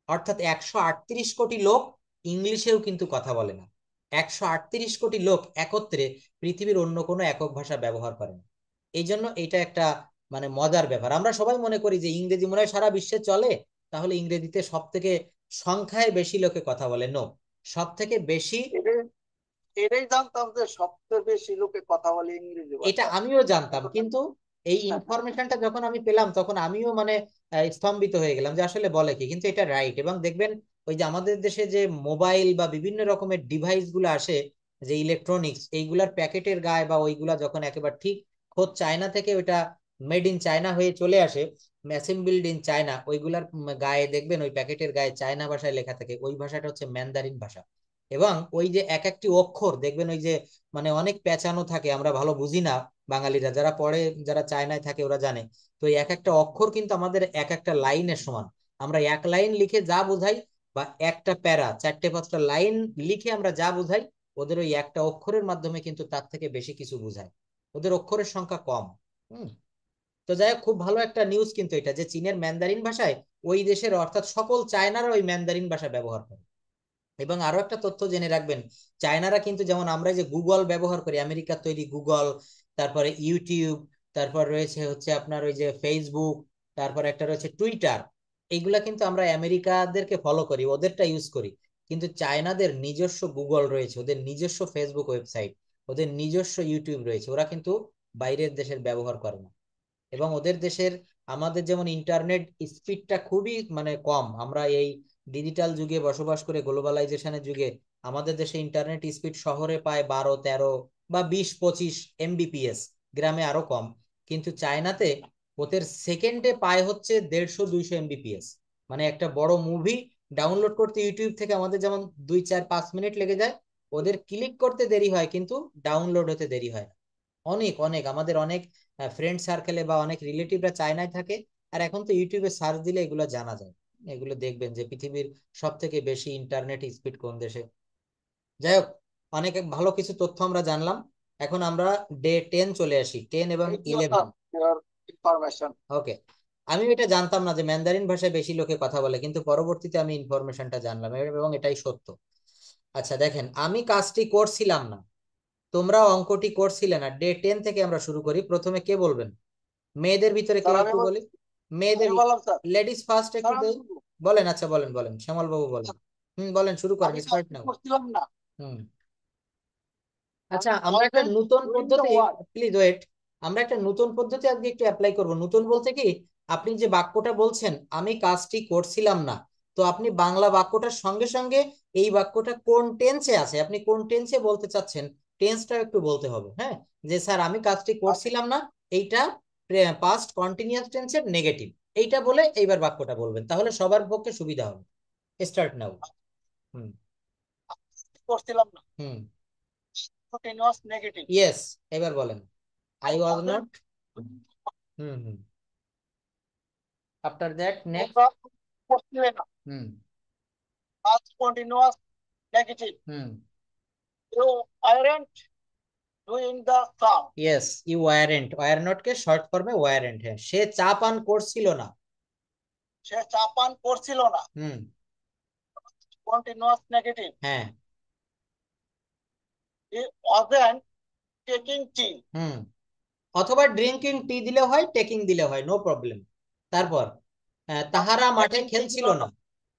Speaker 1: অর্থাৎ 138 কোটি লোক ইংলিশেও কিন্তু কথা বলে না। 138 কোটি লোক একত্রে পৃথিবীর অন্য কোনো একক ভাষা ব্যবহার করে না। এই জন্য এটা একটা মানে মজার ব্যাপার। আমরা সবাই মনে করি যে ইংরেজি মনে হয় সারা বিশ্বে চলে, তাহলে ইংরেজিতে সব থেকে সংখ্যায় বেশি লোকে কথা বলে। নো, সব থেকে বেশি।
Speaker 2: এটাই এটাই জানতাম যে সবচেয়ে বেশি লোকে কথা বলে ইংরেজি
Speaker 1: এটা
Speaker 2: ভাষা।
Speaker 1: আমিও জানতাম, কিন্তু এই
Speaker 2: হ্যাঁ,
Speaker 1: ইনফরমেশনটা যখন আমি পেলাম তখন আমিও মানে স্তম্ভিত হয়ে গেলাম যে আসলে বলে কি। কিন্তু এটা রাইট। এবং দেখবেন ওই যে আমাদের দেশে যে মোবাইল বা বিভিন্ন রকমের ডিভাইস গুলো আসে, যে ইলেকট্রনিক্স, এইগুলার প্যাকেটের গায়ে বা ওইগুলা যখন একেবারে ঠিক খোদ চায়না থেকে ওইটা মেড ইন চায়না হয়ে চলে আসে, অ্যাসেম্বলড ইন চায়না, ওইগুলার গায়ে দেখবেন ওই প্যাকেটের গায়ে চায়না ভাষায় লেখা থাকে, ওই ভাষাটা হচ্ছে ম্যান্দারিন ভাষা। এবং ওই যে এক একটি অক্ষর দেখবেন ওই যে মানে অনেক পেঁচানো থাকে, আমরা ভালো বুঝি না বাঙালিরা, যারা পড়ে, যারা চায়নায় থাকে ওরা জানে। তো এই এক একটা অক্ষর কিন্তু আমাদের এক একটা লাইনের সমান। আমরা এক লাইন লিখে যা বোঝাই, বা একটা প্যারা 4-5টা লাইন লিখে আমরা যা বোঝাই, ওদের ওই একটা অক্ষরের মাধ্যমে কিন্তু তার থেকে বেশি কিছু বোঝায়। ওদের অক্ষরের সংখ্যা কম। হুম। তো যাই হোক, খুব ভালো একটা নিউজ কিন্তু এটা, যে চীনের ম্যান্দারিন ভাষায় ওই দেশের অর্থাৎ সকল চায়নারা ওই ম্যান্দারিন ভাষা ব্যবহার করে। এবং আরো একটা তথ্য জেনে রাখবেন, চায়নারা কিন্তু যেমন আমরা যে গুগল ব্যবহার করি, আমেরিকার তৈরি গুগল, তারপরে ইউটিউব, তারপর রয়েছে হচ্ছে আপনার ওই যে ফেসবুক, তারপর একটা রয়েছে টুইটার, এইগুলা কিন্তু আমরা আমেরিকাদেরকে ফলো করি, ওদেরটা ইউজ করি। কিন্তু চায়নাদের নিজস্ব গুগল রয়েছে, ওদের নিজস্ব ফেসবুক ওয়েবসাইট, ওদের নিজস্ব ইউটিউব রয়েছে, ওরা কিন্তু বাইরের দেশের ব্যবহার করে না। এবং ওদের দেশের আমাদের যেমন ইন্টারনেট স্পিডটা খুবই মানে কম, আমরা এই ডিজিটাল যুগে বসবাস করে, গ্লোবালাইজেশনের যুগে আমাদের দেশে ইন্টারনেট স্পিড শহরে পায় 12-13 বা 20-25 Mbps, গ্রামে আরো কম। কিন্তু চায়নাতে ওদের সেকেন্ডে পায় হচ্ছে 150-200 Mbps। মানে একটা বড় মুভি ডাউনলোড করতে ইউটিউব থেকে আমাদের যেমন 2-4-5 মিনিট লেগে যায়, ওদের ক্লিক করতে দেরি হয় কিন্তু ডাউনলোড হতে দেরি হয় না। অনেক অনেক আমাদের অনেক ফ্রেন্ড সার্কেলে বা অনেক রিলেটিভরা চায়নায় থাকে, আর এখন তো ইউটিউবে সার্চ দিলে এগুলো জানা যায়। এগুলো দেখবেন যে পৃথিবীর সব থেকে বেশি ইন্টারনেট স্পিড কোন দেশে। যাই হোক, অনেক ভালো কিছু তথ্য আমরা জানলাম। এখন আমরা ডে 10 চলে আসি, 10 এবং 11।
Speaker 2: ইনফরমেশন।
Speaker 1: ওকে। আমি এটা জানতাম না যে ম্যান্দারিন ভাষায় বেশি লোকে কথা বলে, কিন্তু পরবর্তীতে আমি ইনফরমেশনটা জানলাম এবং এটাই সত্য। আচ্ছা দেখেন, আমি কাজটি করছিলাম না, তোমরা অঙ্কটি করছিলে না। ডে 10 থেকে আমরা শুরু করি। প্রথমে কে বলবেন? মেয়েদের ভিতরে কেউ
Speaker 2: স্যার আমি
Speaker 1: একটু বলি। মেয়েদের,
Speaker 2: আমি বললাম স্যার।
Speaker 1: লেডিস ফার্স্ট একটু
Speaker 2: স্যার আমি
Speaker 1: দেই।
Speaker 2: বলবো।
Speaker 1: বলেন, আচ্ছা বলেন বলেন, শ্যামল বাবু বলেন। বলেন, শুরু করেন,
Speaker 2: আমি
Speaker 1: স্টার্ট
Speaker 2: কাজটি
Speaker 1: নাও।
Speaker 2: করছিলাম না।
Speaker 1: হুম।
Speaker 2: I
Speaker 1: আচ্ছা, আমরা একটা
Speaker 2: wasn't
Speaker 1: নতুন
Speaker 2: doing the
Speaker 1: পদ্ধতি,
Speaker 2: work.
Speaker 1: প্লিজ ওয়েট, আমরা একটা নতুন পদ্ধতি আজকে একটু অ্যাপ্লাই করব। নতুন বলতে কি, আপনি যে বাক্যটা বলছেন আমি কাজটি করছিলাম না, তো আপনি বাংলা বাক্যটার সঙ্গে সঙ্গে এই বাক্যটা কোন টেন্সে আছে, আপনি কোন টেন্সে বলতে চাচ্ছেন, টেন্সটাও একটু বলতে হবে। হ্যাঁ, যে স্যার আমি কাজটি করছিলাম না, এইটা পাস্ট কন্টিনিউয়াস টেন্সের নেগেটিভ, এইটা বলে এইবার বাক্যটা বলবেন, তাহলে সবার পক্ষে সুবিধা হবে। Start now. হুম।
Speaker 2: করছিলাম না,
Speaker 1: হুম
Speaker 2: কন্টিনিউয়াস নেগেটিভ।
Speaker 1: ইয়েস, এবার বলেন I was
Speaker 2: wasn't,
Speaker 1: not. Hmm after that next.
Speaker 2: তোমরা করছিলে না,
Speaker 1: hmm
Speaker 2: past continuous negative.
Speaker 1: Hmm
Speaker 2: You aren't doing the sum.
Speaker 1: Yes, you weren't, were not কে শর্ট ফর্মে ওয়ারেন্ট। হ্যাঁ, সে চা পান করছিল না।
Speaker 2: সে চা পান করছিল না,
Speaker 1: হুম
Speaker 2: continuous negative.
Speaker 1: হ্যাঁ
Speaker 2: He wasn't taking tea.
Speaker 1: হুম, অথবা ড্রিঙ্কিং টি দিলে হয়, টেকিং দিলে হয়, নো প্রবলেম। তারপর তাহারা মাঠে
Speaker 2: Taking tea
Speaker 1: খেলছিল
Speaker 2: ছিল
Speaker 1: না।
Speaker 2: না।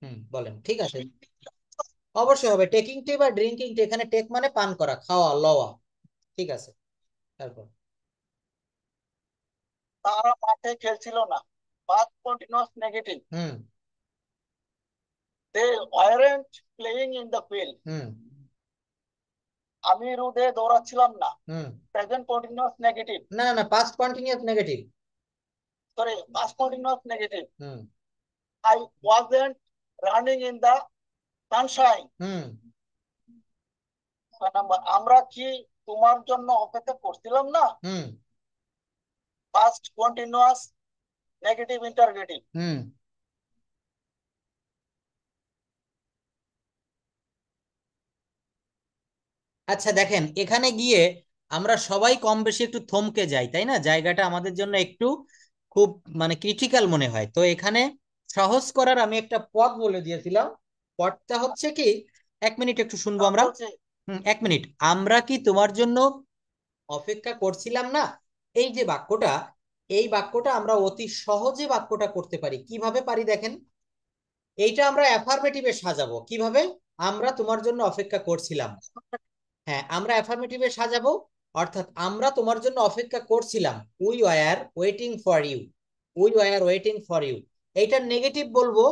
Speaker 1: হুম বলেন, ঠিক আছে, অবশ্যই হবে টেকিং টি বা ড্রিঙ্কিং টি, এখানে টেক মানে পান করা, খাওয়া, লওয়া, ঠিক আছে। তারপর
Speaker 2: তারা মাঠে খেলছিল না, past continuous negative.
Speaker 1: Hmm
Speaker 2: They weren't playing in the field.
Speaker 1: হুম
Speaker 2: আমি রোদে দৌড়াচ্ছিলাম না,
Speaker 1: হুম
Speaker 2: present continuous negative.
Speaker 1: না না, past continuous negative.
Speaker 2: Sorry, past continuous negative.
Speaker 1: Hmm
Speaker 2: I wasn't running in the sunshine.
Speaker 1: Hmm
Speaker 2: 6 number, আমরা কি তোমার জন্য অপেক্ষা করছিলাম না,
Speaker 1: hmm
Speaker 2: past continuous negative interrogative.
Speaker 1: হুম আচ্ছা দেখেন, এখানে গিয়ে আমরা সবাই কম বেশি একটু থমকে যাই, তাই না? জায়গাটা আমাদের জন্য একটু খুব মানে ক্রিটিক্যাল মনে হয়। তো এখানে সহজ করার আমি একটা পথ বলে দিয়েছিলাম। পথটা হচ্ছে কি, 1 মিনিট একটু শুনবো আমরা।
Speaker 2: বলছে
Speaker 1: 1 মিনিট। আমরা কি তোমার জন্য অপেক্ষা করছিলাম না, এই যে বাক্যটা, এই বাক্যটা আমরা অতি সহজে বাক্যটা করতে পারি। কিভাবে পারি দেখেন, এইটা আমরা অ্যাফার্মেটিভে সাজাবো কিভাবে, আমরা তোমার জন্য অপেক্ষা করছিলাম। হ্যাঁ, আমরা অ্যাফার্মেটিভে সাজাবো, অর্থাৎ আমরা তোমার জন্য অপেক্ষা করছিলাম, we were waiting for you, we were waiting for you. এইটার নেগেটিভ বলবো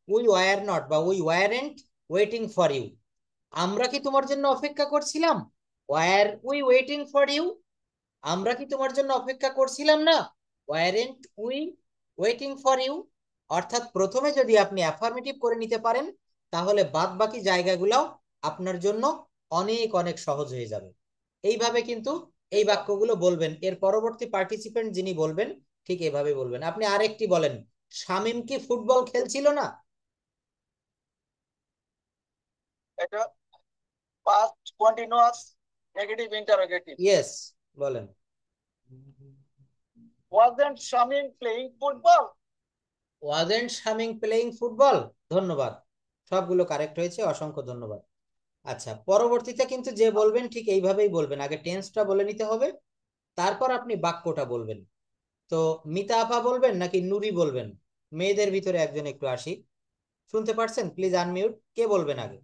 Speaker 1: উই ওয়ার নট বা we weren't waiting for you. আমরা কি তোমার জন্য অপেক্ষা করছিলাম, were we waiting for you. আমরা কি তোমার জন্য অপেক্ষা করছিলাম না, weren't we waiting for you. অর্থাৎ প্রথমে যদি আপনি অ্যাফার্মেটিভ করে নিতে পারেন, তাহলে বাদ বাকি জায়গাগুলোও আপনার জন্য অনেক অনেক সহজ হয়ে যাবে। এইভাবে কিন্তু এই বাক্যগুলো বলবেন। এর পরবর্তী পার্টিসিপেন্ট যিনি বলবেন, ঠিক এভাবে বলবেন। আপনি আরেকটি বলেন, শামীম কি ফুটবল খেলছিল না?
Speaker 2: এটা past continuous negative interrogative.
Speaker 1: Yes, বলেন।
Speaker 2: Wasn't Shamim playing football?
Speaker 1: Wasn't Shamim playing football. ধন্যবাদ, সবগুলো কারেক্ট হয়েছে, অসংখ্য ধন্যবাদ। আচ্ছা, পরবর্তীতে কিন্তু যে বলবেন ঠিক এইভাবেই বলবেন, আগে টেন্সটা বলে নিতে হবে, তারপর আপনি বাক্যটা বলবেন। তো মিতা আপা বলবেন নাকি নুরি বলবেন? মেয়েদের ভিতরে একজন একটু আসি, শুনতে পারছেন? প্লিজ আনমিউট, কে বলবেন আগে?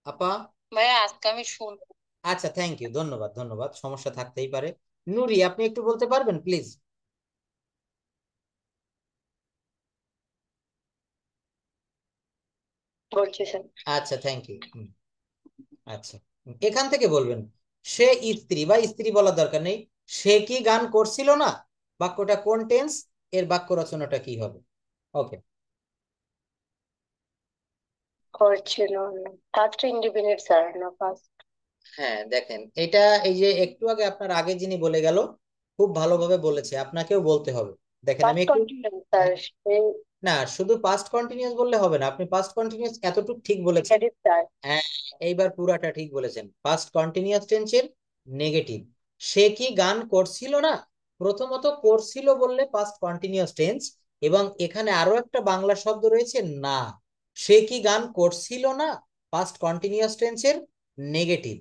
Speaker 1: আপা?
Speaker 3: ভাইয়া আজকে আমি শুনবো।
Speaker 1: আচ্ছা, থ্যাংক ইউ, ধন্যবাদ ধন্যবাদ, সমস্যা থাকতেই পারে। নুরি, আপনি একটু বলতে পারবেন প্লিজ?
Speaker 3: বলছি স্যার।
Speaker 1: আচ্ছা, থ্যাংক ইউ। আচ্ছা, এখান থেকে বলবেন, সে স্ত্রী বা স্ত্রী বলার দরকার নেই, সে কি গান করছিল না, বাক্যটা কোন টেন্স, এর বাক্য রচনাটা কি হবে? ওকে।
Speaker 3: করছিল না, ফার্স্ট ইন্ডিপেন্ডেন্ট স্যার না ফার্স্ট।
Speaker 1: হ্যাঁ দেখেন, এটা এই যে একটু আগে আপনার আগে যিনি বলে গেল, খুব ভালোভাবে বলেছে, আপনাকেও বলতে হবে। দেখেন আমি
Speaker 3: ফার্স্ট
Speaker 1: একটু,
Speaker 3: কন্টিনিউয়াস স্যার,
Speaker 1: না শুধু পাস্ট কন্টিনিউয়াস বললে হবে না, আপনি পাস্ট কন্টিনিউয়াস এতটুকু ঠিক বলেছেন।
Speaker 3: Negative sir.
Speaker 1: হ্যাঁ, এইবার পুরাটা ঠিক বলেছেন, পাস্ট কন্টিনিউয়াস টেন্সের নেগেটিভ। সে কি গান করছিল না, প্রথমত করছিল বললে পাস্ট কন্টিনিউয়াস টেন্স, এবং এখানে আরো একটা বাংলা শব্দ রয়েছে না, সে কি গান করছিল না, পাস্ট কন্টিনিউয়াস টেন্সের নেগেটিভ।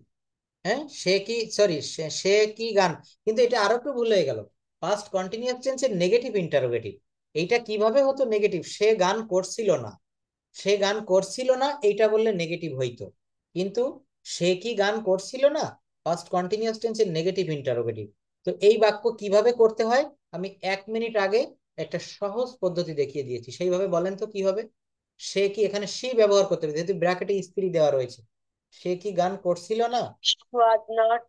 Speaker 1: হ্যাঁ, সে কি, সরি, সে কি গান, কিন্তু এটা আরো একটু ভুল হয়ে গেল, পাস্ট কন্টিনিউয়াস টেন্সের নেগেটিভ ইন্টারোগেটিভ। এইটা কিভাবে হতো নেগেটিভ, সে গান করছিল না, সে গান করছিল না এইটা বললে নেগেটিভ হইতো, কিন্তু সে কি গান করছিল না, ফার্স্ট কন্টিনিউয়াস টেন্সের নেগেটিভ ইন্টারোগেটিভ। তো এই বাক্য কিভাবে করতে হয়, আমি 1 মিনিট আগে একটা সহজ পদ্ধতি দেখিয়ে দিয়েছি, সেইভাবে বলেন তো কি হবে। সে কি, এখানে সে ব্যবহার করতে হবে যেহেতু ব্র্যাকেটে স্ত্রী দেওয়া রয়েছে। সে কি গান করছিল না,
Speaker 3: She was not,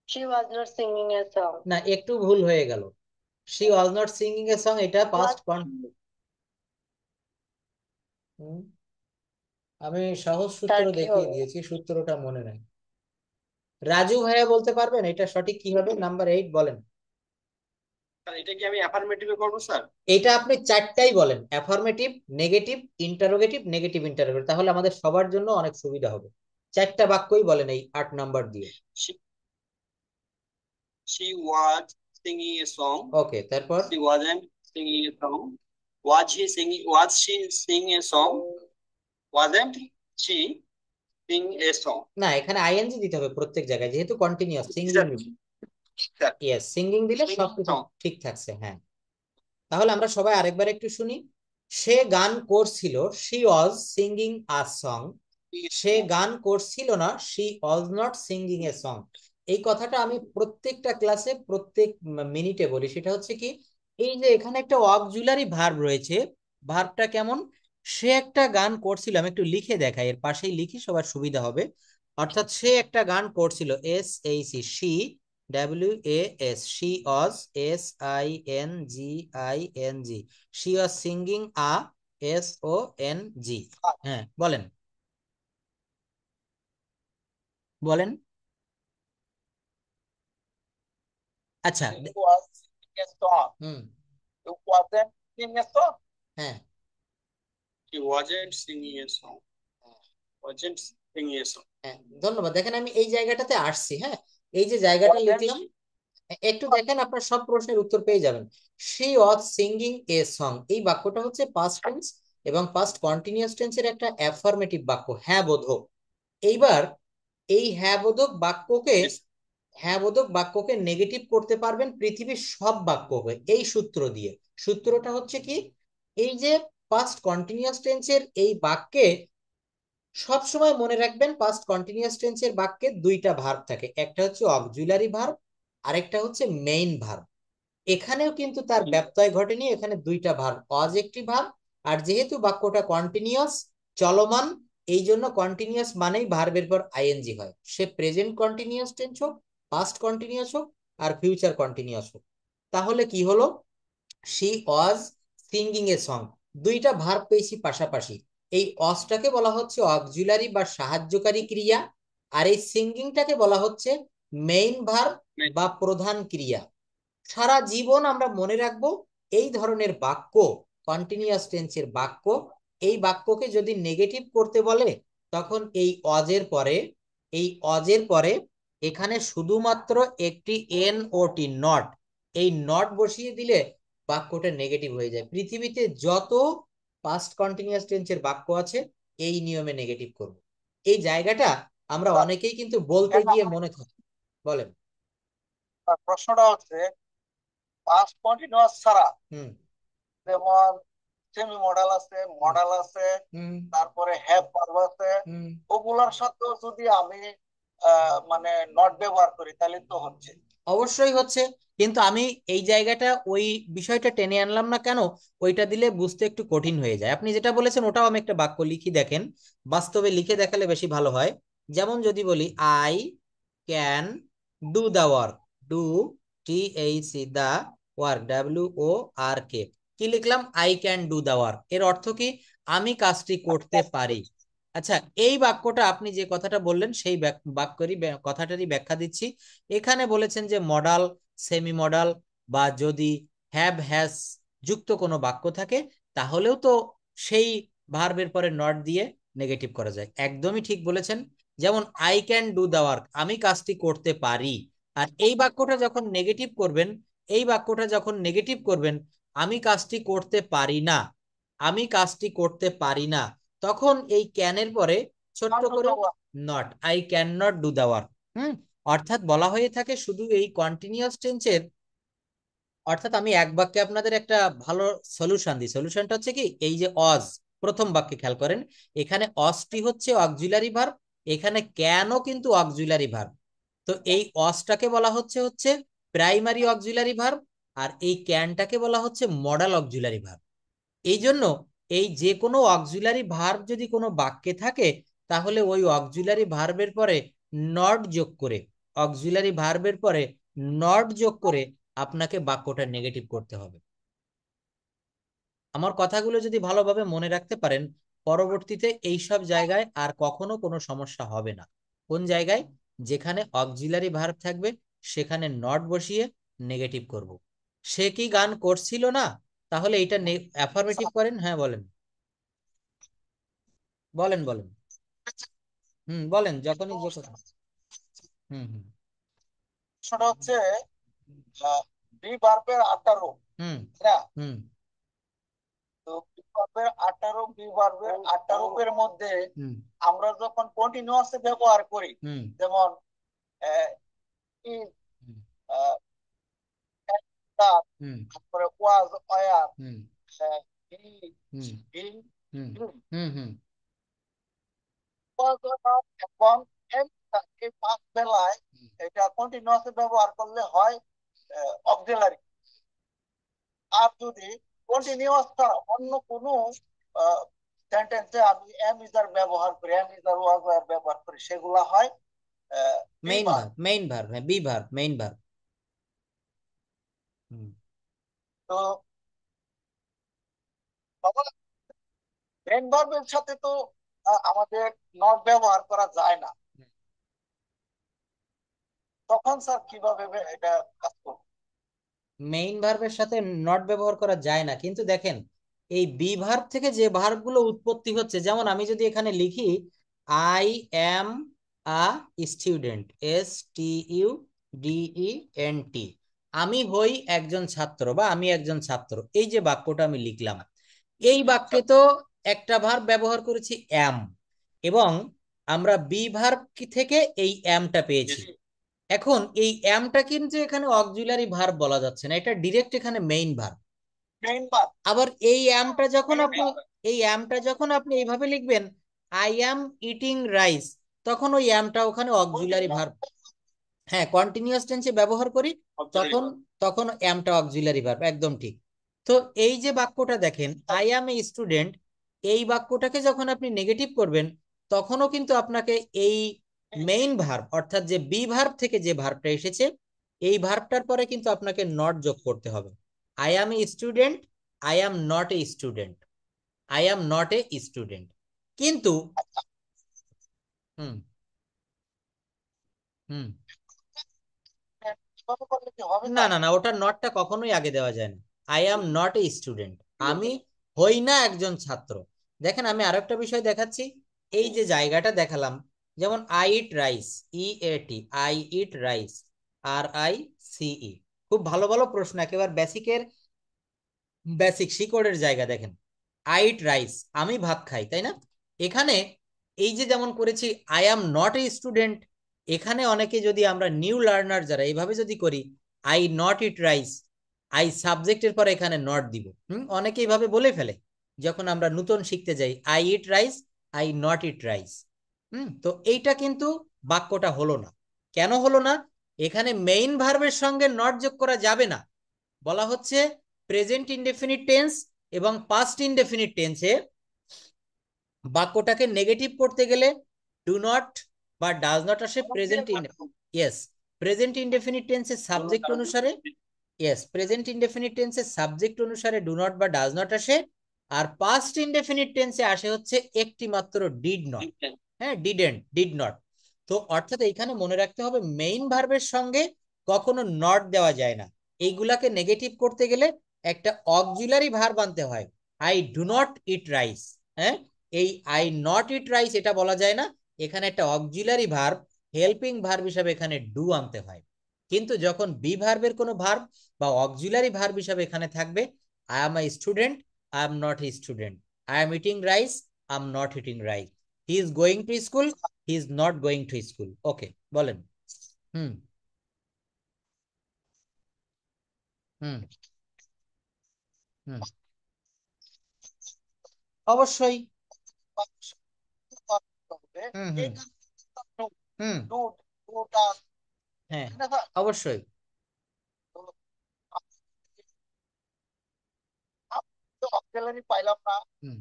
Speaker 3: she was not singing a song.
Speaker 1: না একটু ভুল হয়ে গেল, she was not singing a song, এটা
Speaker 3: Was
Speaker 1: পাস্ট
Speaker 3: she,
Speaker 1: আমি সহজ সূত্র
Speaker 3: তার কি
Speaker 1: দেখিয়ে
Speaker 3: হবে?
Speaker 1: দিয়েছি, সূত্রটা মনে নাই। রাজু ভাইয়া বলতে পারবেন এটা সঠিক কি হবে? নাম্বার 8 বলেন।
Speaker 2: স্যার এটা কি আমি অ্যাফার্মেটিভে করবো স্যার?
Speaker 1: এটা আপনি চারটাই বলেন, affirmative, negative, interrogative, negative interrogative, তাহলে আমাদের সবার জন্য অনেক সুবিধা হবে। চারটা বাক্যই বলেন এই 8 নাম্বার দিয়ে।
Speaker 2: She, she was singing a song.
Speaker 1: ওকে, তারপর?
Speaker 2: She wasn't singing a song. Was he singing? Was she singing a song? Wasn't she sing a song?
Speaker 1: না, এখানে আইএনজি দিতে হবে প্রত্যেক জায়গায়, যেহেতু continuous singing.
Speaker 2: Sir,
Speaker 1: yes, singing দিলে
Speaker 2: singing
Speaker 1: সবকিছু
Speaker 2: song.
Speaker 1: ঠিক থাকছে। হ্যাঁ, তাহলে আমরা সবাই আরেকবার একটু শুনি। সে গান করছিল, she was singing a song. সে গান করছিল না, she was not singing a song. এই কথাটা আমি প্রত্যেকটা ক্লাসে প্রত্যেক মিনিটে বলি। সেটা হচ্ছে কি, এই যে এখানে একটা অক্সিলারি ভার্ব রয়েছে, ভার্বটা কেমন? সে একটা গান করছিল, আমি একটু লিখে দেখাই, এর পাশেই লিখি সবার সুবিধা হবে। অর্থাৎ সে একটা গান করছিল, S H E, she, W A S, she was, S I N G I N G, she was singing a, S O N G. হ্যাঁ বলেন, বলেন। আচ্ছা।
Speaker 2: He was singing a song.
Speaker 1: Hmm.
Speaker 2: He wasn't singing a song.
Speaker 1: হ্যাঁ।
Speaker 2: He wasn't singing a song. Wasn't singing a song.
Speaker 1: হ্যাঁ, ধন্যবাদ। দেখেন আমি এই জায়গাটাতে আসছি। হ্যাঁ, এই যে জায়গাটা
Speaker 2: Wasn't
Speaker 1: লিখলাম, একটু দেখেন, আপনার সব প্রশ্নের উত্তর পেয়ে যাবেন। She was singing a song, এই বাক্যটা হচ্ছে পাস্ট টেন্স এবং পাস্ট কন্টিনিউয়াস টেন্সের একটা অ্যাফার্মেটিভ বাক্য, হ্যাঁ বোধক। এইবার এই হ্যাঁ বোধক বাক্যকে,
Speaker 2: Yes.
Speaker 1: হ্যাঁ বোধক বাক্যকে নেগেটিভ করতে পারবেন পৃথিবীর সব বাক্যকে এই সূত্র দিয়ে। সূত্রটা হচ্ছে কি, এই যে পাস্ট কন্টিনিউয়াস টেন্সের এই বাক্যে সব সময় মনে রাখবেন, পাস্ট কন্টিনিউয়াস টেন্সের বাক্যে দুইটা ভার্ব থাকে, একটা হচ্ছে অক্সিলারি ভার্ব, আরেকটা হচ্ছে মেইন ভার্ব। এখানেও কিন্তু তার ব্যত্যয় ঘটেনি, এখানে দুইটা ভার্ব, অজ একটি ভার্ব, আর যেহেতু বাক্যটা কন্টিনিউয়াস, চলমান, এই জন্য কন্টিনিউয়াস মানেই ভার্বের পর আইএনজি হয়, সে প্রেজেন্ট কন্টিনিউয়াস টেন্স হোক, পাস্ট কন্টিনিউয়াস হোক, আর ফিউচার কন্টিনিউয়াস হোক। তাহলে কি হলো, she was singing a song, দুইটা ভার্ব পেয়েছি পাশাপাশি। এই অসটাকে বলা হচ্ছে অক্সিলারি বা সাহায্যকারী ক্রিয়া, আর এই সিঙ্গিংটাকে বলা হচ্ছে মেইন ভার্ব বা প্রধান ক্রিয়া। সারা জীবন আমরা মনে রাখবো এই ধরনের বাক্য, কন্টিনিউয়াস টেন্সের বাক্য, এই বাক্যকে যদি নেগেটিভ করতে বলে, তখন এই অজের পরে, এই অজের পরে এখানে শুধুমাত্র একটি এন ও টি, নট, এই নট বসিয়ে দিলে বাক্যটা নেগেটিভ হয়ে যায়। পৃথিবীতে যত পাস্ট কন্টিনিউয়াস টেন্সের বাক্য আছে এই নিয়মে নেগেটিভ করব। এই জায়গাটা আমরা অনেকেই কিন্তু বলতে গিয়ে মনে থাকি। বলেন।
Speaker 2: প্রশ্নটা হচ্ছে পাস্ট কন্টিনিউয়াস ছাড়া
Speaker 1: হুম।
Speaker 2: যেমন সেমি মডেল আছে, মডেল আছে,
Speaker 1: হুম।
Speaker 2: তারপরে হ্যাভ ভার্ব আছে,
Speaker 1: হুম।
Speaker 2: ওগুলার সাথেও যদি আমি মানে নট ব্যবহার করি তাহলে তো হচ্ছে।
Speaker 1: অবশ্যই হচ্ছে, কিন্তু আমি এই জায়গাটা ওই বিষয়টা টেনে আনলাম না কেন, ওইটা দিলে বুঝতে একটু কঠিন হয়ে যায়। আপনি যেটা বলেছেন ওটাও আমি একটা বাক্য লিখি, দেখেন বাস্তবে লিখে দেখালে বেশি ভালো হয়। যেমন যদি বলি I can do the work, do, T H C, the work, W O R K, কি লিখলাম? I can do the work, এর অর্থ কি? আমি কাজটি করতে পারি। আচ্ছা, এই বাক্যটা আপনি যে কথাটা বললেন সেই বাক্যেরই কথাটারই ব্যাখ্যা দিচ্ছি। এখানে বলেছেন যে মডাল, সেমি মডাল, বা যদি হ্যাভ হ্যাজ যুক্ত কোনো বাক্য থাকে, তাহলেও তো সেই ভার্বের পরে নট দিয়ে নেগেটিভ করা যায়। একদমই ঠিক বলেছেন। যেমন I can do the work, আমি কাজটি করতে পারি। আর এই বাক্যটা যখন নেগেটিভ করবেন, এই বাক্যটা যখন নেগেটিভ করবেন, আমি কাজটি করতে পারি না, আমি কাজটি করতে পারি না, তখন এই ক্যানের পরে ছোট্ট করে not, I can not do the work. Hmm. অর্থাৎ বলা হয়ে থাকে শুধু এই কন্টিনিউয়াস টেন্সের, অর্থাৎ আমি এক বাক্যে আপনাদের একটা ভালো সলিউশন দিই। সলিউশনটা হচ্ছে কি, এই যে অজ, প্রথম বাক্যে খেয়াল করেন, এখানে অসটি হচ্ছে অক্সিলারি ভার্ব, এখানে ক্যানও কিন্তু অক্সিলারি ভার্ব। তো এই অসটাকে বলা হচ্ছে হচ্ছে প্রাইমারি অক্সিলারি ভার্ব, আর এই ক্যানটাকে বলা হচ্ছে মডাল অক্সিলারি ভার্ব। এই জন্য এই যে কোনো অক্সিলারি ভার্ব যদি কোনো বাক্যে থাকে, তাহলে ওই অক্সিলারি ভার্বের পরে নট যোগ করে, অক্সিলারি ভার্বের পরে নট যোগ করে আপনাকে বাক্যটা নেগেটিভ করতে হবে। আমার কথাগুলো যদি ভালোভাবে মনে রাখতে পারেন, পরবর্তীতে এই সব জায়গায় আর কখনো কোনো সমস্যা হবে না। কোন জায়গায়? যেখানে অক্সিলারি ভার্ব থাকবে সেখানে নট বসিয়ে নেগেটিভ করব। সে কি গান করছিল না? তাহলে এটা অ্যাফার্মেটিভ করেন। হ্যাঁ বলেন বলেন বলেন। বলেন যখনই যে কথা। হুম।
Speaker 2: সেটা হচ্ছে বি ভার্বের 8টা রূপ,
Speaker 1: হুম
Speaker 2: তাই না?
Speaker 1: হুম
Speaker 2: তো বি ভার্বের 8টা রূপ, বি ভার্বের 8টা রূপের মধ্যে
Speaker 1: হুম
Speaker 2: আমরা যখন কন্টিনিউয়াসে ব্যবহার করি,
Speaker 1: হুম
Speaker 2: যেমন ইজ,
Speaker 1: হুম হুম
Speaker 2: তারপরে ওয়াজ, ওয়ার,
Speaker 1: হুম
Speaker 2: হি,
Speaker 1: হুম
Speaker 2: বিং,
Speaker 1: হুম
Speaker 2: ডুইং,
Speaker 1: হুম হুম
Speaker 2: ওয়াজ, ওয়ার এবং এম, এই পাঁচ বেলায় এটা কন্টিনিউয়াসে ব্যবহার করলে হয় অক্সিলারি। আর যদি কন্টিনিউয়াস ছাড়া অন্য কোনো সেন্টেন্সে আমি এম ইজার ব্যবহার করি, এম ইজার ওয়াজ ওয়ার ব্যবহার করি, সেগুলা হয় be
Speaker 1: main
Speaker 2: verb.
Speaker 1: Verb, main verb, হ্যাঁ বি ভার্ব, মেইন ভার্ব। হুম
Speaker 2: তো মেইন ভার্বের সাথে তো আমাদের নট ব্যবহার করা যায় না, তখন স্যার কিভাবে এটা কাজ করবে?
Speaker 1: মেইন ভার্বের সাথে নট ব্যবহার করা যায় না, কিন্তু দেখেন এই বি ভার্ব থেকে যে ভার্ব গুলো উৎপত্তি হচ্ছে, যেমন আমি যদি এখানে লিখি I am a student, STUDENT, আমি হই একজন ছাত্র বা আমি একজন ছাত্র, এই যে বাক্যটা আমি লিখলাম, এই বাক্যে তো একটা ভার্ব ব্যবহার করেছি এম, এবং আমরা বি ভার্ব থেকে এই এমটা পেয়েছি। এখন এই এমটা কিন্তু এখানে অক্সিলারি ভার্ব বলা যাচ্ছে না, এটা ডিরেক্ট এখানে মেইন ভার্ব।
Speaker 2: Main verb.
Speaker 1: আবার এই এমটা যখন আপনি এইভাবে লিখবেন, আই অ্যাম ইটিং রাইস, তখন ওই এমটা ওখানে অক্সিলারি ভার্ব। হ্যাঁ, কন্টিনিউয়াস টেন্সে ব্যবহার করি তখন, তখন এমটা অক্সিলারি ভার্ব, একদম ঠিক। তো এই যে বাক্যটা দেখেন আই অ্যাম এ স্টুডেন্ট, এই বাক্যটাকে যখন আপনি নেগেটিভ করবেন তখনও কিন্তু আপনাকে এই মেইন ভার্ব অর্থাৎ যে বি ভার্ব থেকে যে ভার্বটা এসেছে এই ভার্বটার পরে কিন্তু আপনাকে নট যোগ করতে হবে। I am A student, I am not a student, I am not a student. কিন্তু হুম হুম
Speaker 2: কিভাবে করলে কি হবে
Speaker 1: না
Speaker 2: স্যার?
Speaker 1: না না, ওটা নটটা কখনোই আগে দেওয়া যায় না। I am not a student, আমি হই না একজন ছাত্র। দেখেন আমি আরেকটা বিষয় দেখাচ্ছি, এই যে জায়গাটা দেখালাম, যেমন I eat rice, EAT, I eat rice, RICE, খুব ভালো ভালো প্রশ্ন, একেবারে বেসিকের বেসিক শিকড়ের জায়গা দেখেন। আই ইট রাইস, আমি ভাত খাই, তাই না? এখানে এই যে যেমন করেছি I am not a student, এখানে অনেকে যদি আমরা নিউ লার্নার যারা এইভাবে যদি করি I not eat rice, I সাবজেক্টের পরে এখানে নট দিব, অনেকে এইভাবে বলে ফেলে যখন আমরা নতুন শিখতে যাই, I eat rice, I not eat rice. তো এইটা কিন্তু বাক্যটা হলো না। কেন হলো না? এখানে মেইন ভার্বের সঙ্গে নট যোগ করা যাবে না। বলা হচ্ছে প্রেজেন্ট ইনডেফিনিট টেন্স এবং পাস্ট ইনডেফিনিট টেন্সে বাক্যটাকে নেগেটিভ করতে গেলে ডু নট বা ডাজ নট আসে present in, yes, present indefinite টেন্সের সাবজেক্ট অনুসারে, ইয়েস, প্রেজেন্ট ইনডেফিনিট টেন্সের সাবজেক্ট অনুসারে ডু নট বা ডাজ নট আসে। আর পাস্ট ইনডেফিনিট টেন্সে আসে হচ্ছে একটি মাত্র ডিড নট, হ্যাঁ ডিডেন্ট, ডিড নট। তো অর্থাৎ এইখানে মনে রাখতে হবে মেইন ভার্বের সঙ্গে কখনো নট দেওয়া যায় না। এইগুলাকে নেগেটিভ করতে গেলে একটা অক্সিলারি ভার্ব আনতে হয়। I do not eat rice, হ্যাঁ, এই আই নট ইট রাইস এটা বলা যায় না, এখানে একটা অক্সিলারি ভার্ব, হেল্পিং ভার্ব হিসাবে এখানে ডু আনতে হয়। কিন্তু যখন বি ভার্বের কোনো ভার্ব বা অক্সিলারি ভার্ব হিসাবে এখানে থাকবে, I am a student, I am not a student, I am eating rice, I am not eating rice, he is going to school, he is not going to school. Okay, বলেন। Hmm হুম হুম অবশ্যই। হুম হুম হুম হ্যাঁ অবশ্যই।
Speaker 2: Auxiliary পাইলাম না,
Speaker 1: হুম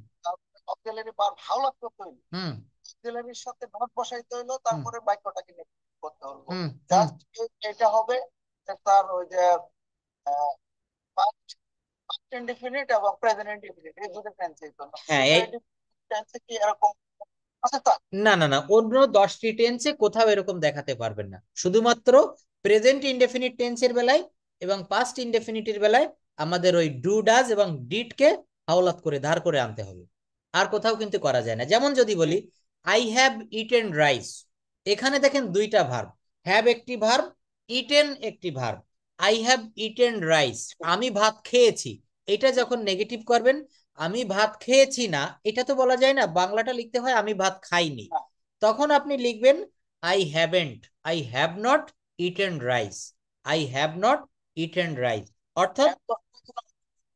Speaker 2: auxiliary বার ভালো লাগতো তো,
Speaker 1: হুম
Speaker 2: অক্সিলারির সাথে নট বসাইতে হইলো,
Speaker 1: হুম
Speaker 2: তারপরে বাক্যটাকে নেগেটিভ করতে হলো।
Speaker 1: হুম হুম
Speaker 2: জাস্ট এটা হবে যে তার ওই যে পাস্ট ইনডিফিনিট এবং প্রেজেন্ট ইনডিফিনিট, এই দুটো টেন্সের জন্য
Speaker 1: হ্যাঁ
Speaker 2: দুটো
Speaker 1: এই
Speaker 2: টেন্সে কি এরকম আছে তা?
Speaker 1: না না না, অন্য 10টি টেন্সে কোথাও এরকম দেখাতে পারবেন না, শুধুমাত্র প্রেজেন্ট ইনডেফিনিট টেন্সের বেলায় এবং পাস্ট ইনডেফিনিটের বেলায় আমাদের ওই ডু ডাজ এবং ডিড কে হাওলাত করে ধার করে আনতে হবে, আর কোথাও কিন্তু করা যায় না। যেমন যদি বলি আই হ্যাভ ইটেন রাইস, এখানে দেখেন দুইটা ভার্ব, হ্যাভ একটি ভার্ব, ইটেন একটি verb. I have eaten rice, আমি ভাত খেয়েছি, এটা যখন নেগেটিভ করবেন, আমি ভাত খেয়েছি না, এটা তো বলা যায় না, বাংলাটা লিখতে হয় আমি ভাত খাইনি,
Speaker 2: না,
Speaker 1: তখন আপনি লিখবেন I haven't, I have not eaten rice, I have not eaten rice. অর্থাৎ
Speaker 2: have তো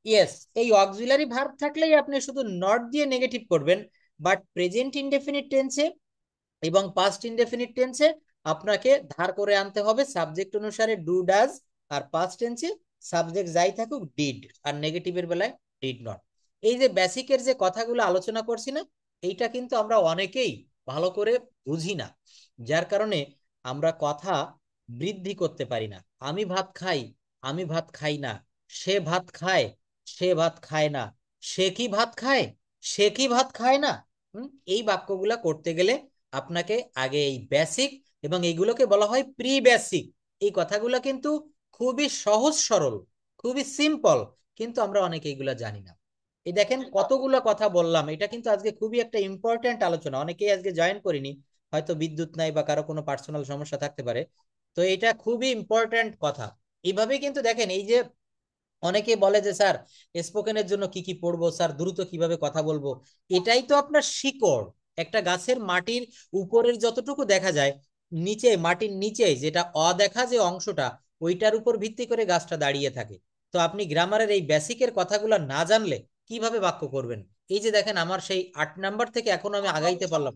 Speaker 1: ইয়েস, এই অক্সিলারি ভার্ব থাকলেই আপনি শুধু নট দিয়ে নেগেটিভ করবেন, বাট প্রেজেন্ট ইনডেফিনিট টেন্সে এবং পাস্ট ইনডেফিনিট টেন্সে আপনাকে ধার করে আনতে হবে সাবজেক্ট অনুসারে ডু ডাজ, আর পাস্ট টেন্সে সাবজেক্ট যাই থাকুক ডিড, আর নেগেটিভের বেলায় ডিড নট। এই যে বেসিকের যে কথাগুলো আলোচনা করছি না, এইটা কিন্তু আমরা অনেকেই ভালো করে বুঝি না, যার কারণে আমরা কথা বৃদ্ধি করতে পারি না। আমি ভাত খাই, আমি ভাত খাই না, সে ভাত খায়, সে ভাত খায় না, সে কি ভাত খায়, সে কি ভাত খায় না। এই বাক্যগুলা করতে গেলে আপনাকে আগে এই বেসিক, এবং এইগুলোকে বলা হয় প্রি বেসিক, এই কথাগুলো কিন্তু খুবই সহজ সরল, খুবই সিম্পল, কিন্তু আমরা অনেকে এইগুলা জানি না। এই দেখেন কতগুলো কথা বললাম, এটা কিন্তু আজকে খুবই একটা ইম্পর্টেন্ট আলোচনা, অনেকেই আজকে জয়েন করিনি, হয়তো বিদ্যুৎ নাই বা কারো কোনো পার্সোনাল সমস্যা থাকতে পারে, তো এটা খুবই ইম্পর্টেন্ট কথা। এইভাবে কিন্তু দেখেন, এই যে অনেকে বলে যে স্যার স্পোকেনের জন্য কি কি পড়বো স্যার, দ্রুত কিভাবে কথা বলবো, এটাই তো আপনার শিকড়। একটা গাছের মাটির উপরের যতটুকু দেখা যায়, নিচে মাটির নিচে যেটা অদেখা যে অংশটা, ওইটার উপর ভিত্তি করে গাছটা দাঁড়িয়ে থাকে। তো আপনি গ্রামারের এই বেসিকের কথাগুলো না জানলে কিভাবে বাক্য করবেন? এই যে দেখেন আমার সেই 8 নাম্বার থেকে এখনো আমি আগাইতে পারলাম,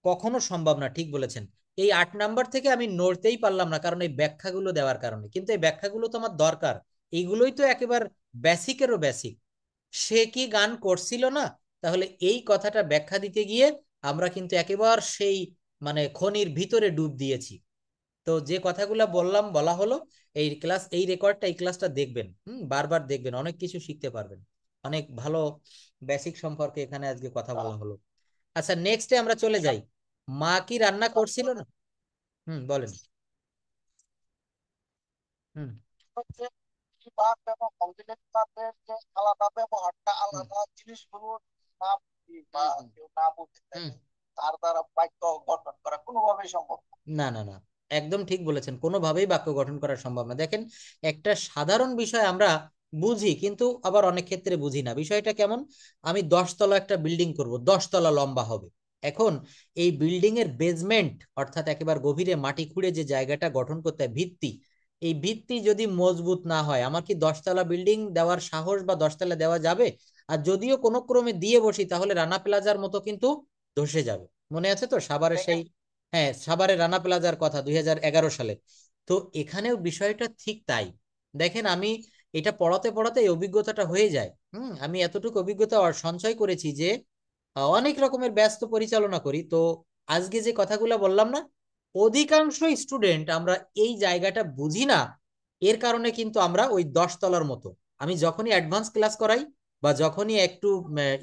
Speaker 1: কখনো সম্ভব না, ঠিক বলেছেন। এই 8 নাম্বার থেকে আমি নড়তেই পারলাম না, কারণ এই ব্যাখ্যাগুলো দেওয়ার কারণে, কিন্তু এই ব্যাখ্যাগুলো তো আমার দরকার, এইগুলোই তো একেবারে বেসিকেরও বেসিক। সে কি গান করছিল না, তাহলে এই কথাটা ব্যাখ্যা দিতে গিয়ে আমরা কিন্তু একেবারে সেই মানে খনির ভিতরে ডুব দিয়েছি। তো যে কথাগুলো বললাম, বলা হলো, এই ক্লাস, এই রেকর্ডটা, এই ক্লাসটা দেখবেন, বারবার দেখবেন, অনেক কিছু শিখতে পারবেন, অনেক ভালো বেসিক সম্পর্কে এখানে আজকে কথা বলা হলো। আচ্ছা, নেক্সটে আমরা চলে যাই। মা কি রান্না করছিল না? বলেন। হুম
Speaker 2: হচ্ছে কি ভার্ব এবং অক্সিলারি ভার্বের যে আলাদা ব্যবহারটা,
Speaker 1: হুম
Speaker 2: আলাদা জিনিসগুলো না বুঝি বা
Speaker 1: হুম হুম
Speaker 2: কেউ না বুঝে
Speaker 1: হুম।
Speaker 2: থাকে, তার দ্বারা বাক্য গঠন করা কোনোভাবেই সম্ভব না।
Speaker 1: না না না, একদম ঠিক বলেছেন, কোনোভাবেই বাক্য গঠন করা সম্ভব না। দেখেন, একটা সাধারণ বিষয় আমরা বুঝি, কিন্তু আবার অনেক ক্ষেত্রে বুঝি না। বিষয়টা কেমন? আমি 10 তলা একটা বিল্ডিং করব, 10 তলা লম্বা হবে। এখন এই বিল্ডিং এর বেজমেন্ট, অর্থাৎ একেবারে গভীরে মাটি খুঁড়ে যে জায়গাটা গঠন করতে হয়, ভিত্তি, এই ভিত্তি যদি মজবুত না হয়, আমার কি 10 তলা বিল্ডিং দেওয়ার সাহস বা 10 তলা দেওয়া যাবে? আর যদিও কোনো ক্রমে দিয়ে বসি, তাহলে রানা প্লাজার মতো কিন্তু ধসে যাবে। মনে আছে তো সাভারের
Speaker 2: ভেঙে
Speaker 1: সেই, হ্যাঁ, সাভারের রানা প্লাজার কথা 2011 সালে। তো এখানেও বিষয়টা ঠিক তাই। দেখেন, আমি এটা পড়াতে পড়াতে এই অভিজ্ঞতাটা হয়ে যায়। আমি এতটুকু অভিজ্ঞতা সঞ্চয় করেছি যে অনেক রকমের ব্যস্ত পরিচালনা করি, তো আজকে যে কথাগুলো বললাম না, অধিকাংশ স্টুডেন্ট আমরা এই জায়গাটা বুঝি না, এর কারণে কিন্তু আমরা ওই 10 তলার মতো, আমি যখনই অ্যাডভান্স ক্লাস করাই বা যখনই একটু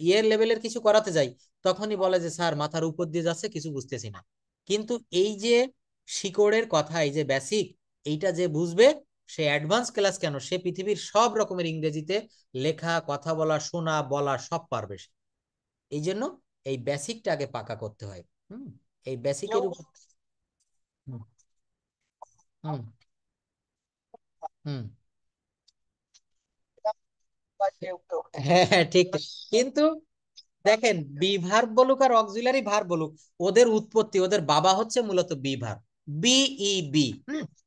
Speaker 1: ইয়ের লেভেলের কিছু করাতে যাই, তখনই বলে যে স্যার মাথার উপর দিয়ে যাচ্ছে, কিছু বুঝতেছি না। কিন্তু এই যে শিকড়ের কথা, এই যে বেসিক, এইটা যে বুঝবে, সে অ্যাডভান্স ক্লাস কেন, সে পৃথিবীর সব রকমের ইংরেজিতে লেখা, কথা বলা, শোনা, বলা সব পারবে সে। এই জন্য এই বেসিকটা আগে পাকা করতে হয়। হুম এই
Speaker 2: কেউ
Speaker 1: বেসিকের উপর। হুম হুম হুম।
Speaker 2: বা কেউ কেউ
Speaker 1: হ্যাঁ হ্যাঁ, ঠিক ঠিক। কিন্তু দেখেন, বি ভার্ব বলুক আর অক্সিলারি ভার্ব বলুক, ওদের উৎপত্তি, ওদের বাবা হচ্ছে মূলত বি ভার্ব, বিই বি।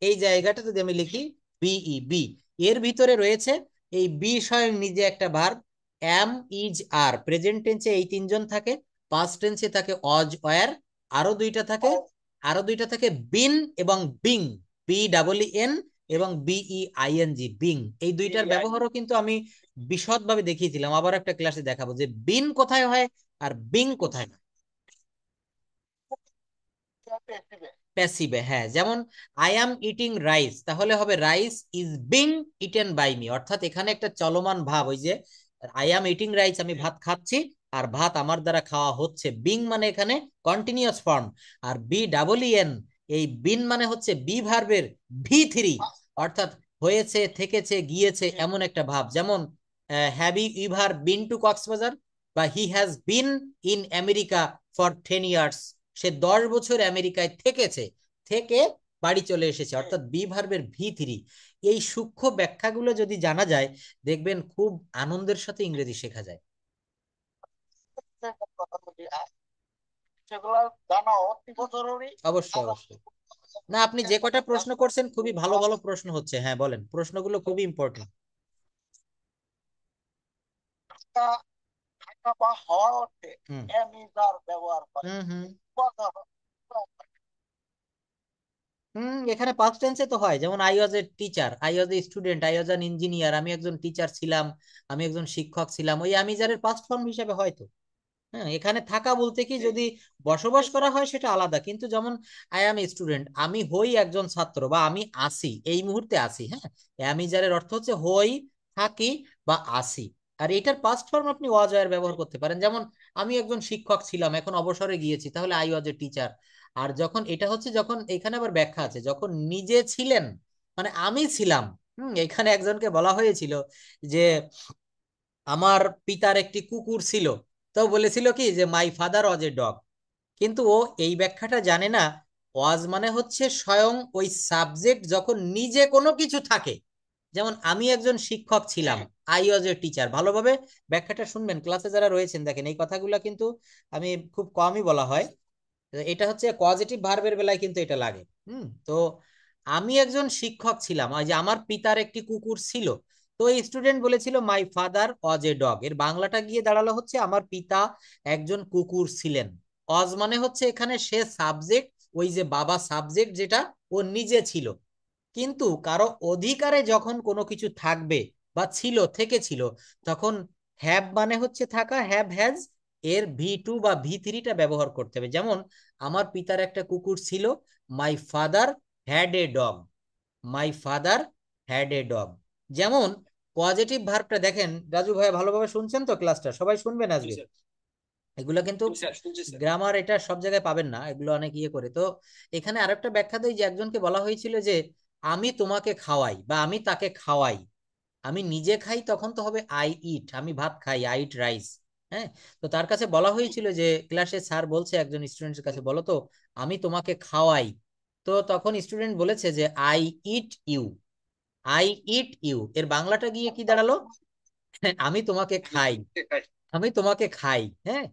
Speaker 1: এই জায়গাটা যদি আমি লিখি বিই বি, এর ভিতরে রয়েছে এই বি স্বয়ং নিজে একটা verb, am, is, are. Present টেন্সে এই তিনজন থাকে, পাস্ট টেন্সে থাকে অজ, ওয়ার, আরো দুইটা থাকে, আরো দুইটা থাকে বিন এবং বিং, বি ডাবল এন এবং বিই আইএনজি, বিং। এই দুইটার ব্যবহারও কিন্তু আমি বিশদভাবে দেখিয়েছিলাম, আবার একটা ক্লাসে দেখাবো যে বিন কোথায় হয় আর বিং কোথায় হয়।
Speaker 2: পেয়েছিবে।
Speaker 1: প্যাসিভে, হ্যাঁ, যেমন আই অ্যাম ইটিং রাইস, তাহলে হবে rice is being eaten by me, অর্থাৎ এখানে একটা চলমান ভাব, ওই যে আই অ্যাম ইটিং রাইস, আমি ভাত খাচ্ছি, আর ভাত আমার দ্বারা খাওয়া হচ্ছে। বিং মানে এখানে কন্টিনিউয়াস ফর্ম। আর বি ডাবল এন, এই বিন মানে হচ্ছে বি ভার্বের V3, অর্থাৎ হয়েছে, থেকেছে, গিয়েছে এমন একটা ভাব। যেমন have you ever been to Cox's Bazar, বা he has been in America for 10 years, সে 10 বছর আমেরিকায় থেকেছে, থেকে বাড়ি চলে এসেছে, অর্থাৎ বি ভার্বের V3। এই সূক্ষ্ম ব্যাখ্যাগুলো যদি জানা যায়, দেখবেন খুব আনন্দের সাথে ইংরেজি শেখা যায়।
Speaker 2: সেগুলো জানা অতি জরুরি।
Speaker 1: অবশ্যই অবশ্যই। না, আপনি যে কটা প্রশ্ন করছেন খুবই ভালো ভালো প্রশ্ন হচ্ছে। হ্যাঁ বলেন, প্রশ্নগুলো খুবই ইম্পর্টেন্ট।
Speaker 2: থাকা বা হওয়ার অর্থে
Speaker 1: হুম
Speaker 2: এম ইজ আর ব্যবহার করে।
Speaker 1: হুম হুম
Speaker 2: কথা
Speaker 1: এখানে পাস্ট টেন্সে তো হয়, যেমন I was a teacher, I was A student, I was an engineer, আমি একজন টিচার ছিলাম, আমি একজন শিক্ষক ছিলাম, ওই আমি যার পাস্ট ফর্ম হিসেবে হয়তো। হ্যাঁ, এখানে থাকা বলতে কি, যদি বসবাস করা হয় সেটা আলাদা, কিন্তু যেমন আই অ্যাম এ স্টুডেন্ট, আমি হই একজন ছাত্র, বা আমি আসি, এই মুহূর্তে আসি। হ্যাঁ, আমি যার অর্থ হচ্ছে হই, থাকি বা আসি। আর এটার পাস্ট ফর্ম আপনি ওয়াজ এর ব্যবহার করতে পারেন, যেমন আমি একজন শিক্ষক ছিলাম, এখন অবসরে গিয়েছি, তাহলে আই ওয়াজ এ টিচার। আর যখন এটা হচ্ছে, যখন এখানে আবার ব্যাখ্যা আছে, যখন নিজে ছিলেন, মানে আমি ছিলাম। এখানে একজনকে বলা হয়েছিল যে আমার পিতার একটি কুকুর ছিল, তো বলেছিল কি যে my father was a dog. কিন্তু ও এই ব্যাখ্যাটা জানে না, ওয়াজ মানে হচ্ছে স্বয়ং ওই সাবজেক্ট যখন নিজে কোনো কিছু থাকে। যেমন আমি একজন শিক্ষক ছিলাম, আই ওয়াজ এ টিচার। ভালোভাবে ব্যাখ্যাটা শুনবেন, ক্লাসে যারা রয়েছেন দেখেন, এই কথাগুলো কিন্তু আমি খুব কমই বলা হয়। তো এটা হচ্ছে পজিটিভ ভার্বের বেলায় কিন্তু এটা লাগে। তো আমি একজন শিক্ষক ছিলাম, ওই যে আমার পিতার একটি কুকুর ছিল, তো এই স্টুডেন্ট বলেছিল my father was a dog, এর বাংলাটা গিয়ে দাঁড়ালো হচ্ছে আমার পিতা একজন কুকুর ছিলেন। অজ মানে হচ্ছে এখানে সে সাবজেক্ট, ওই যে বাবা সাবজেক্ট যেটা ও নিজে ছিল। কিন্তু কারো অধিকারে যখন কোনো কিছু থাকবে বা ছিল, থেকে ছিল, তখন হ্যাভ মানে হচ্ছে থাকা, হ্যাভ হ্যাজ, এর V2 বা V3টা ব্যবহার করতে হবে। যেমন আমার পিতার একটা কুকুর ছিল, my father had a dog, my father had a dog. যেমন পজিটিভ ভার্বটা দেখেন, রাজু ভাই ভালোভাবে শুনছেন তো? ক্লাসটা সবাই শুনবেন আজকে। এগুলো কিন্তু গ্রামার এটা সব জায়গায় পাবেন না, এগুলো অনেক ইয়ে করে। তো এখানে আরেকটা ব্যাখ্যা দেই, যে একজনকে বলা হয়েছিল যে আমি তোমাকে খাওয়াই, বা আমি তাকে খাওয়াই। আমি নিজে খাই তখন তো হবে আই ইট, আমি ভাত খাই, আই ইট রাইস। হ্যাঁ, তো তার কাছে বলা হয়েছিল যে ক্লাসে স্যার বলছে একজন স্টুডেন্টের কাছে, বলো তো আমি তোমাকে খাওয়াই। তো তখন স্টুডেন্ট বলেছে যে I eat you, I eat you, এর বাংলাটা গিয়ে কি দাঁড়ালো? আমি তোমাকে খাই, আমি তোমাকে খাই। হ্যাঁ,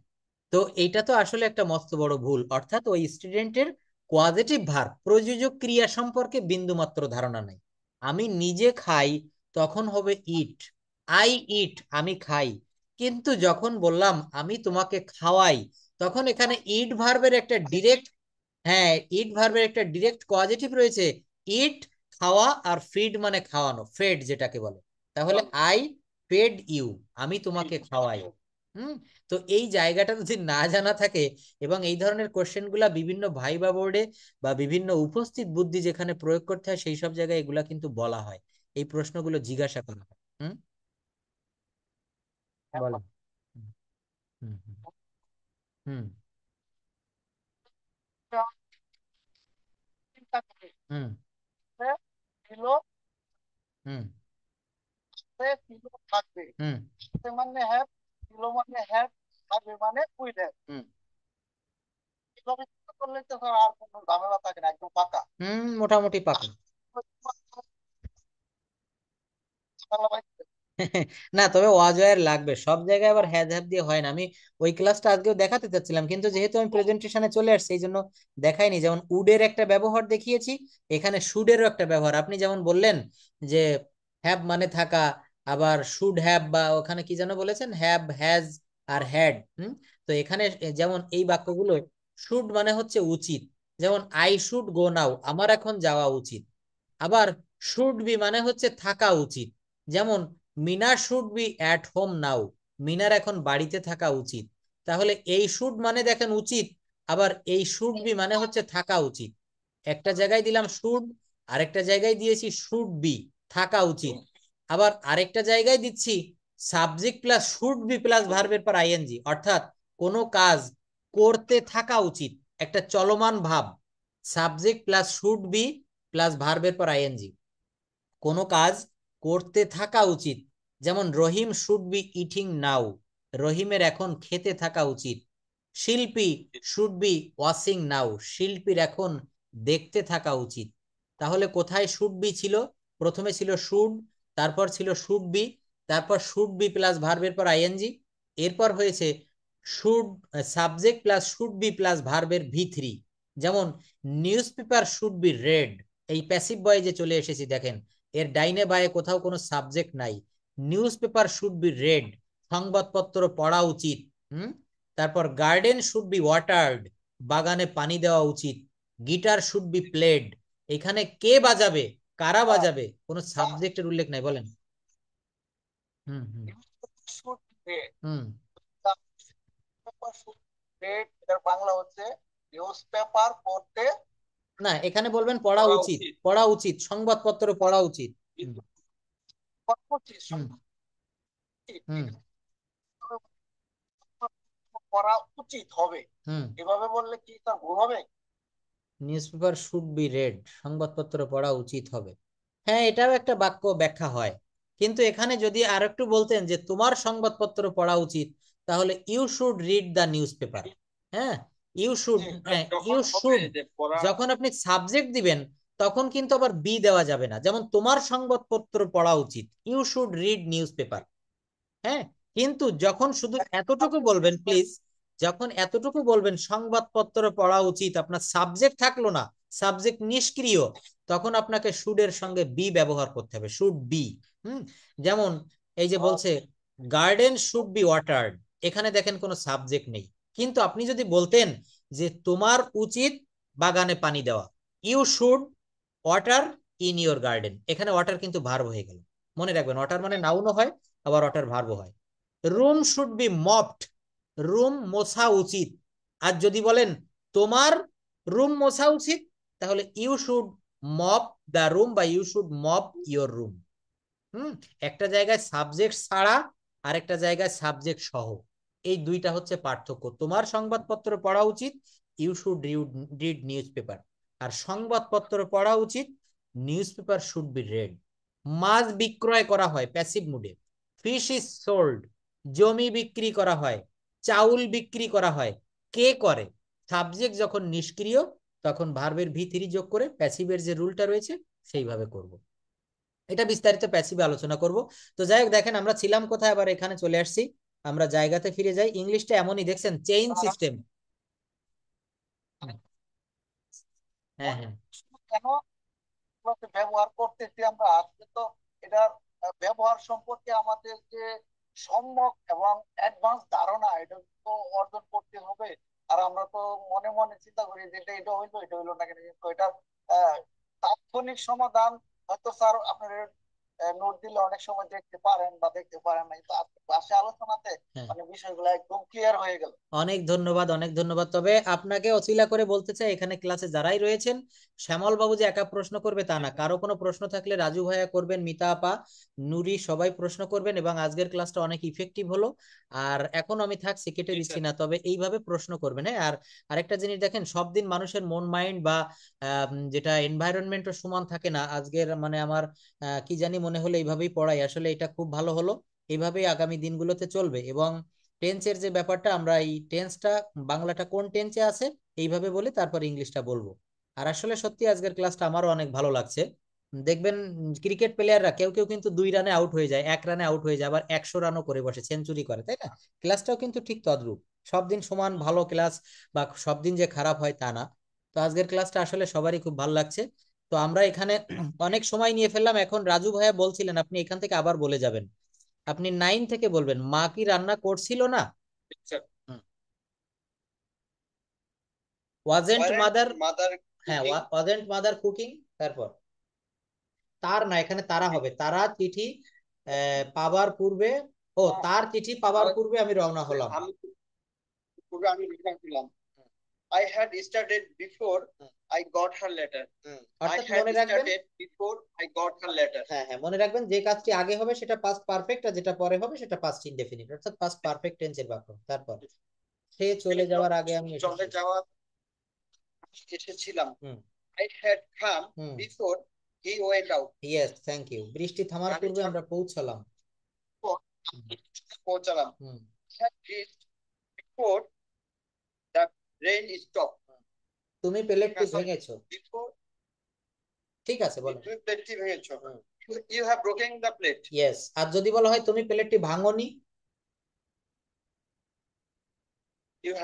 Speaker 1: তো এইটা তো আসলে একটা মস্ত বড় ভুল, অর্থাৎ ওই স্টুডেন্টের কোয়াজেটিভ ভার্ব, প্রযোজক ক্রিয়া সম্পর্কে বিন্দুমাত্র ধারণা নাই। আমি নিজে খাই তখন হবে ইট, আই ইট, আমি খাই। কিন্তু যখন বললাম আমি তোমাকে খাওয়াই, তখন এখানে ইট ভার্বের একটা ডিরেক্ট, হ্যাঁ, ইট ভার্বের একটা ডিরেক্ট কোয়াজেটিভ রয়েছে, ইট, খাওয়া, আর ফিড মানে খাওয়ানো, ফেড যেটাকে বলে। তাহলে আই ফেড ইউ, আমি তোমাকে খাওয়াই। হুম তো এই জায়গাটা যদি না জানা থাকে, এবং এই ধরনের কোশ্চেন গুলা বিভিন্ন ভাইবা বোর্ডে বা বিভিন্ন উপস্থিত বুদ্ধি যেখানে প্রয়োগ করতে হয়, সেই সব জায়গায় এগুলা কিন্তু বলা হয়, এই প্রশ্নগুলো জিজ্ঞাসা করা হয়। হুম বলো। হুম হুম হুম হুম
Speaker 2: চিন্তা করি
Speaker 1: হুম
Speaker 2: যে ছিল,
Speaker 1: হুম
Speaker 2: সে ছিল, থাকবে।
Speaker 1: হুম
Speaker 2: সে মানে হ্যাভ, ছিল মানে হ্যাভ, থাকবে মানে উইল হ্যাভ।
Speaker 1: হুম
Speaker 2: এভাবে চিন্তা করলে তো স্যার আর কোনো ঝামেলা থাকে না, একদম পাকা।
Speaker 1: মোটামুটি পাকা।
Speaker 2: ঝামেলা পাইছে।
Speaker 1: না, তবে ওয়াজওয়ার লাগবে সব জায়গায়, আবার হ্যাজ হ্যাভ দিয়ে হয় না। আমি ওই ক্লাসটা আজকেও দেখাতে চাচ্ছিলাম, কিন্তু যেহেতু আমি প্রেজেন্টেশনে চলে আসছি এই জন্য দেখাইনি। যেমন উডের একটা ব্যবহার দেখিয়েছি, এখানে শুডেরও একটা ব্যবহার। আপনি যেমন বললেন যে হ্যাভ মানে থাকা, আবার শুড হ্যাভ, বা ওখানে কি যেন বলেছেন, হ্যাভ, হ্যাজ আর হ্যাড। তো এখানে যেমন এই বাক্যগুলো, শুড মানে হচ্ছে উচিত, যেমন আই শুড গো নাও, আমার এখন যাওয়া উচিত। আবার শুড বি মানে হচ্ছে থাকা উচিত, যেমন Mina should be at home now, মিনার এখন বাড়িতে থাকা উচিত। তাহলে এই শুড মানে দেখেন উচিত, আবার এই শুড বি মানে হচ্ছে থাকা উচিত। একটা জায়গায় দিলাম শুড, আরেকটা জায়গায় দিয়েছি শুড বি, থাকা উচিত। আবার আরেকটা জায়গায় দিচ্ছি subject plus should be plus ভার্বের পর আইএনজি, অর্থাৎ কোনো কাজ করতে থাকা উচিত, একটা চলমান ভাব, subject plus should be plus ভার্বের পর আইএনজি, কোনো কাজ করতে থাকা উচিত। যেমন রহিম শুড বি ইটিং নাও, রহিমের এখন খেতে থাকা উচিত। শিল্পী শুড বি ওয়াশিং নাও, শিল্পীর এখন দেখতে থাকা উচিত। তাহলে কোথায় শুড বি ছিল? প্রথমে ছিল শুড, তারপর ছিল শুড বি, তারপর শুড বি প্লাস ভার্বের পর আইএনজি, এরপর হয়েছে should subject plus should be plus ভার্বের ভি3। যেমন news paper should be red, এই প্যাসিভ বয়ে যে চলে এসেছি দেখেন, এর ডাইনে বায়ে কোথাও কোনো সাবজেক্ট নাই। News paper should be red, সংবাদপত্র পড়া উচিত। তারপর গার্ডেন শুড বি ওয়াটার্ড, বাগানে পানি দেওয়া উচিত। গিটার শুড বি প্লেড, এখানে কে বাজাবে, কারা বাজাবে, কোনো সাবজেক্টের উল্লেখ নাই, বলেন। হুম হুম
Speaker 2: শুড রেড,
Speaker 1: হুম
Speaker 2: এর বাংলা হচ্ছে নিউজ পেপার পড়তে,
Speaker 1: না, এখানে বলবেন পড়া
Speaker 2: পড়া
Speaker 1: উচিত,
Speaker 2: উচিত,
Speaker 1: পড়া উচিত, সংবাদপত্র পড়া উচিত। হুম হুম হুম
Speaker 2: করা উচিত হবে,
Speaker 1: হুম
Speaker 2: এভাবে বললে কি তার ভুল হবে?
Speaker 1: News paper should be red, সংবাদপত্র পড়া উচিত হবে। হ্যাঁ, এটাও একটা বাক্য ব্যাখ্যা হয়, কিন্তু এখানে যদি আর একটু বলতেন যে তোমার সংবাদপত্র পড়া উচিত, তাহলে you should read the newspaper. হ্যাঁ, ইউ শুড, হ্যাঁ ইউ শুড, যখন আপনি সাবজেক্ট দিবেন তখন কিন্তু আবার বি দেওয়া যাবে না। যেমন তোমার সংবাদপত্র পড়া উচিত, you should read newspaper. হ্যাঁ, কিন্তু যখন শুধু এতটুকু বলবেন প্লিজ, যখন এতটুকু বলবেন সংবাদপত্র পড়া উচিত, আপনার সাবজেক্ট থাকলো না, সাবজেক্ট নিষ্ক্রিয়, তখন আপনাকে শুডের সঙ্গে বি ব্যবহার করতে হবে, শুড বি। যেমন এই যে বলছে গার্ডেন শুড বি ওয়াটার্ড, এখানে দেখেন কোনো সাবজেক্ট নেই, কিন্তু আপনি যদি বলতেন যে তোমার উচিত বাগানে পানি দেওয়া, you should water in your garden, এখানে ওয়াটার কিন্তু ভার্ব হয়ে গেল। মনে রাখবেন, ওয়াটার মানে নাউনও হয়, আবার ওয়াটার ভার্বও হয়। রুম শুড বি মপড, রুম মোছা উচিত। আর যদি বলেন তোমার রুম মোছা উচিত, তাহলে you should mop the room বা you should mop your room. একটা জায়গায় সাবজেক্ট ছাড়া, আর একটা জায়গায় সাবজেক্ট সহ, এই দুইটা হচ্ছে পার্থক্য। তোমার সংবাদপত্র পড়া উচিত, you should read newspaper. আর সংবাদপত্র পড়া উচিত, newspaper should be read. মাছ বিক্রয় করা হয় প্যাসিভ মুডে, ফিশ ইজ সোল্ড, জমি বিক্রি করা হয়, চাউল বিক্রি করা হয়, কে করে? সাবজেক্ট যখন নিষ্ক্রিয় তখন ভার্বের ভি3 যোগ করে প্যাসিভের যে রুলটা রয়েছে সেইভাবে করব। এটা বিস্তারিত প্যাসিভে আলোচনা করব। তো যাই হোক, দেখেন আমরা ছিলাম কোথায়, আবার এখানে চলে আসছি, আমরা জায়গাতে ফিরে যাই। ইংলিশটা এমনই, দেখছেন চেইন সিস্টেম। হ্যাঁ হ্যাঁ
Speaker 2: কেন ব্যবহার করতেছি আমরা আজকে, তো এটার ব্যবহার সম্পর্কে আমাদের যে সম্যক এবং অ্যাডভান্স ধারণা, এটা তো অর্জন করতে হবে। আর আমরা তো মনে মনে চিন্তা করি যে এটা এটা হইলো, এটা হইলো না কেন, কিন্তু এটার আহ, তাৎক্ষণিক সমাধান হয়তো স্যার আপনার নোট দিলে অনেক সময় দেখতে পারেন বা দেখতে পারেন না, কিন্তু আজকে ক্লাসে আলোচনাতে
Speaker 1: হ্যাঁ,
Speaker 2: মানে বিষয়গুলো একদম ক্লিয়ার হয়ে গেল।
Speaker 1: অনেক ধন্যবাদ, অনেক ধন্যবাদ। তবে আপনাকে অছিলা করে বলতে চাই, এখানে ক্লাসে যারাই রয়েছেন, শ্যামল বাবু যে একা প্রশ্ন করবে তা না, কারো কোনো প্রশ্ন থাকলে রাজু ভাইয়া করবেন, মিতা আপা, নুরি, সবাই প্রশ্ন করবেন। এবং আজকের ক্লাসটা অনেক ইফেক্টিভ হলো। আর এখন আমি থাকছি, কেটে দিচ্ছি না, তবে এইভাবে প্রশ্ন করবেন। হ্যাঁ, আর আরেকটা জিনিস দেখেন, সব দিন মানুষের মন মাইন্ড বা যেটা এনভায়রনমেন্টও সমান থাকে না। আজকের মানে আমার কি জানি মনে হলো এইভাবেই পড়াই, আসলে এটা খুব ভালো হলো। এইভাবেই আগামী দিনগুলোতে চলবে। এবং টেন্সের যে ব্যাপারটা, আমরা এই টেন্সটা, বাংলাটা কোন টেন্সে আছে এইভাবে বলে তারপর ইংলিশটা বলবো। আর আসলে সত্যি আজকের ক্লাসটা আমারও অনেক ভালো লাগছে। দেখবেন ক্রিকেট প্লেয়াররা কেউ কেউ কিন্তু 2 রানে আউট হয়ে যায়, 1 রানে আউট হয়ে যায়, আবার 100 রানও করে বসে, সেঞ্চুরি করে, তাই না? ক্লাসটাও কিন্তু ঠিক তদ্রূপ। সব দিন সমান ভালো ক্লাস বা সব দিন যে খারাপ হয় তা না। তো আজকের ক্লাসটা আসলে সবারই খুব ভালো লাগছে। তো আমরা এখানে অনেক সময় নিয়ে ফেললাম। এখন রাজু ভাইয়া বলছিলেন, আপনি এখান থেকে আবার বলে যাবেন, আপনি 9 থেকে বলবেন, মা কি রান্না করছিল না? ওয়াজেন্ট মাদার,
Speaker 2: মাদার
Speaker 1: হ্যাঁ ওয়াজেন্ট মাদার কুকিং, তারপর তার না, এখানে তারা হবে, তারা চিঠি পাবার পূর্বে, ও তার চিঠি পাবার পূর্বে আমি রওনা হলাম।
Speaker 2: আমি পূর্বে আমি লিখেছিলাম I had started before I got her letter. I
Speaker 1: অর্থাৎ
Speaker 2: had
Speaker 1: মনে রাখবেন,
Speaker 2: started before I got her letter.
Speaker 1: হ্যাঁ হ্যাঁ মনে রাখবেন যে কাজটি আগে হবে সেটা পাস্ট পারফেক্ট, আর যেটা পরে হবে সেটা পাস্ট ইনডেফিনিট, অর্থাৎ পাস্ট পারফেক্ট টেন্সের বাক্য। তারপর সে চলে যাওয়ার আগে আমি
Speaker 2: চলে
Speaker 1: এসেছি।
Speaker 2: যাওয়া এসেছিলাম।
Speaker 1: Hmm
Speaker 2: I had come
Speaker 1: hmm
Speaker 2: before he went out.
Speaker 1: Yes, thank you. বৃষ্টি থামার পূর্বে আমরা পৌঁছালাম।
Speaker 2: পৌঁছালাম।
Speaker 1: হুম
Speaker 2: Had reached before the rain stopped.
Speaker 1: তুমি প্লেটটি ভেঙেছো।
Speaker 2: Before
Speaker 1: ঠিক আছে, বলেন।
Speaker 2: তুমি প্লেটটি ভেঙেছো। You have broken the plate.
Speaker 1: Yes, আর যদি বলা হয় তুমি প্লেটটি ভাঙোনি,
Speaker 2: You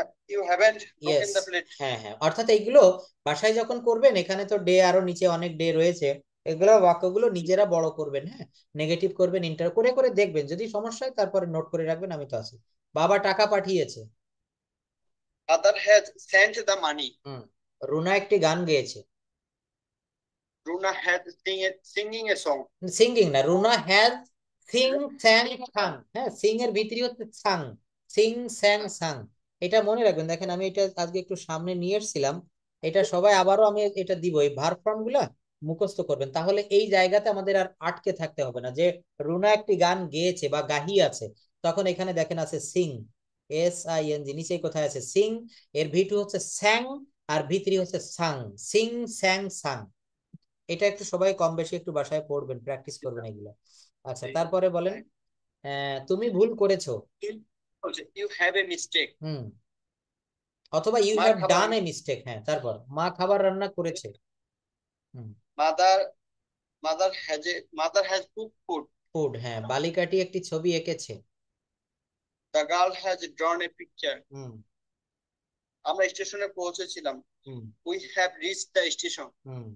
Speaker 2: haven't broken
Speaker 1: yes,
Speaker 2: the plate.
Speaker 1: হ্যাঁ হ্যাঁ, অর্থাৎ এইগুলো বাসায় যখন করবেন, এখানে তো ডে আরো নিচে অনেক ডে রয়েছে, এগুলো বাক্যগুলো নিজেরা বড় করবেন, হ্যাঁ নেগেটিভ করবেন, ইন্টার করে করে দেখবেন, যদি সমস্যা হয় তারপরে নোট করে রাখবেন, আমি তো আছি। বাবা টাকা পাঠিয়েছে।
Speaker 2: Father has sent the money.
Speaker 1: Runa একটি গান গেয়েছে।
Speaker 2: Runa had singing a song.
Speaker 1: Singing না, রুনা হ্যাজ সিং স্যাং সাং, হ্যাঁ সিং এর ভিতরে হচ্ছে সাং, সিং স্যাং সাং, এটা মনে রাখবেন। দেখেন আমি এটা আজকে একটু সামনে নিয়ে এসেছিলাম, এটা সবাই আবারও আমি এটা দিব, এই ভার্ব ফর্ম গুলা মুখস্থ করবেন, তাহলে এই জায়গাতে আমাদের আর আটকে থাকতে হবে না যে রুনা একটি গান গেয়েছে বা গাহিয়াছে, তখন এখানে দেখেন আছে সিং, SING, নিচে কোথায় আছে সিং, এর ভিটু হচ্ছে স্যাং, আর ভিতরি হচ্ছে সাং, সিং স্যাং সাং। এটা একটু সবাই কম বেশি একটু বাসায় পড়বেন, প্র্যাকটিস করবেন এগুলো। আচ্ছা তারপরে বলেন, তুমি ভুল করেছো।
Speaker 2: You have a mistake.
Speaker 1: অথবা ইউ
Speaker 2: মা
Speaker 1: হ্যাভ
Speaker 2: খাবার
Speaker 1: ডান এ মিস্টেক, হ্যাঁ তারপর মা খাবার রান্না করেছে।
Speaker 2: Mother has cooked food.
Speaker 1: Food, হ্যাঁ বালিকাটি একটি ছবি এঁকেছে।
Speaker 2: The girl has drawn a picture.
Speaker 1: হুম
Speaker 2: আমরা স্টেশনে পৌঁছেছিলাম।
Speaker 1: হুম
Speaker 2: We have reached the station.
Speaker 1: হুম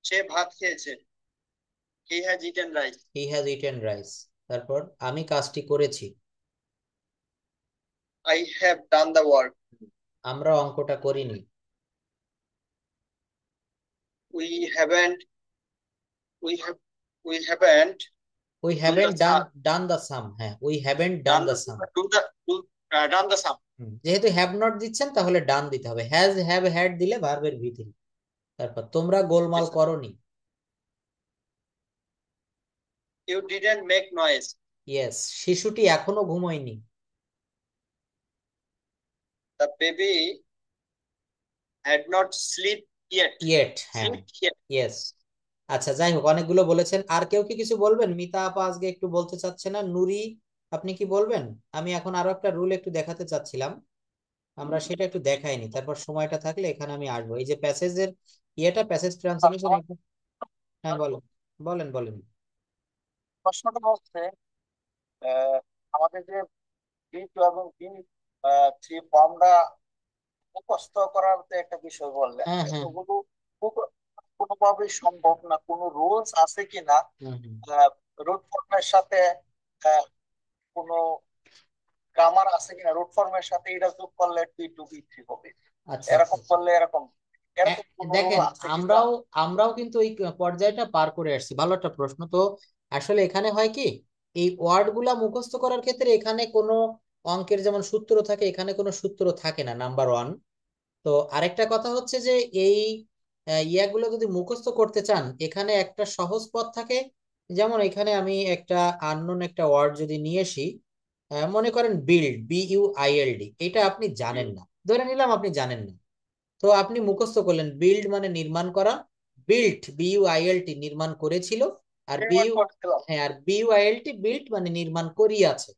Speaker 2: সে ভাত খেয়েছে। He has eaten rice.
Speaker 1: He has eaten rice. তারপর আমি কাজটি করেছি।
Speaker 2: I have done the work.
Speaker 1: আমরা অঙ্কটা করিনি।
Speaker 2: We haven't we haven't
Speaker 1: we haven't done the sum, হ্যাঁ we haven't done the sum.
Speaker 2: done the sum.
Speaker 1: যেহেতু হ্যাভ নট দিচ্ছেন তাহলে ডান দিতে হবে, হ্যাজ হ্যাভ হ্যাড দিলে ভার্বের ভিতরে। তারপর তোমরা গোলমাল করনি।
Speaker 2: You didn't make noise.
Speaker 1: Yes, শিশুটি এখনো ঘুমোয়নি।
Speaker 2: The baby had not slept yet.
Speaker 1: Yet, হ্যাঁ ইয়েস। আচ্ছা যাই হোক, অনেকগুলো বলেছেন, আর কেউ কি কিছু বলবেন? মিতা আপা আজকে একটু বলতে চাচ্ছে না, নুরি আপনি কি বলবেন? আমি এখন আরো একটা রুল একটু দেখাতে চাচ্ছিলাম, আমরা সেটা একটু দেখাইনি, তারপর সময়টা থাকলে এখানে আমি আসবো। এই যে প্যাসেজের ইয়েটা, প্যাসেজ ট্রান্সলেশন, হ্যাঁ বলেন বলেন বলেন।
Speaker 2: প্রশ্নটা হচ্ছে আমাদের যে B2 এবং B3 ফর্মটা মুখস্থ করার তো একটা বিষয় বললেন,
Speaker 1: হ্যাঁ হ্যাঁ
Speaker 2: এগুলো কোনোভাবেই সম্ভব না? কোনো রুলস আছে কিনা রুট ফর্মের সাথে কোনো গ্রামার আছে কিনা রুট ফর্মের সাথে এটা যোগ করলে B2 B3 হবে,
Speaker 1: আচ্ছা
Speaker 2: এরকম করলে এরকম কোনো
Speaker 1: দেখেন,
Speaker 2: রুল আছে কিনা?
Speaker 1: আমরাও কিন্তু এই পর্যায়টা পার করে আসছি। ভালো একটা প্রশ্ন। তো আসলে এখানে হয় কি, এই ওয়ার্ড গুলা মুখস্থ করার ক্ষেত্রে এখানে কোনো অঙ্কের যেমন সূত্র থাকে, এখানে কোনো সূত্র থাকে না, নাম্বার ওয়ান। তো আরেকটা কথা হচ্ছে যে এই ইয়াগুলো যদি মুখস্থ করতে চান, এখানে একটা সহজ পথ থাকে। যেমন এখানে আমি একটা আননোন একটা ওয়ার্ড যদি নিয়ে আসি, মনে করেন বিল্ড, BUILD, এটা আপনি জানেন না, ধরে নিলাম আপনি জানেন না, তো আপনি মুখস্থ করলেন বিল্ড মানে নির্মাণ করা, বিল্ট BUILT নির্মাণ করেছিল, আর হ্যাঁ আর BUILT বিল্ট মানে নির্মাণ করিয়াছে।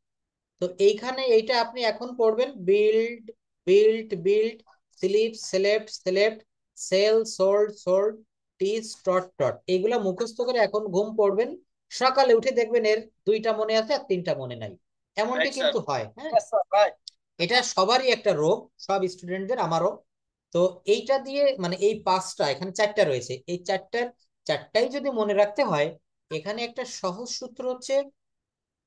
Speaker 1: তো এইখানে এইটা আপনি এখন পড়বেন build, built, sleep, slept, sell, sold, teach, taught, এইগুলা মুখস্থ করে এখন ঘুম পড়বেন, সকালে উঠে দেখবেন এর দুইটা মনে আছে আর তিনটা মনে নাই, এমনটি কিন্তু হয়। হ্যাঁ এটা সবারই একটা রোগ, সব স্টুডেন্টদের, আমারও। তো এইটা দিয়ে মানে এই পাঁচটা, এখানে চারটা রয়েছে, এই চারটাই যদি মনে রাখতে হয়, এখানে একটা সহজ সূত্র হচ্ছে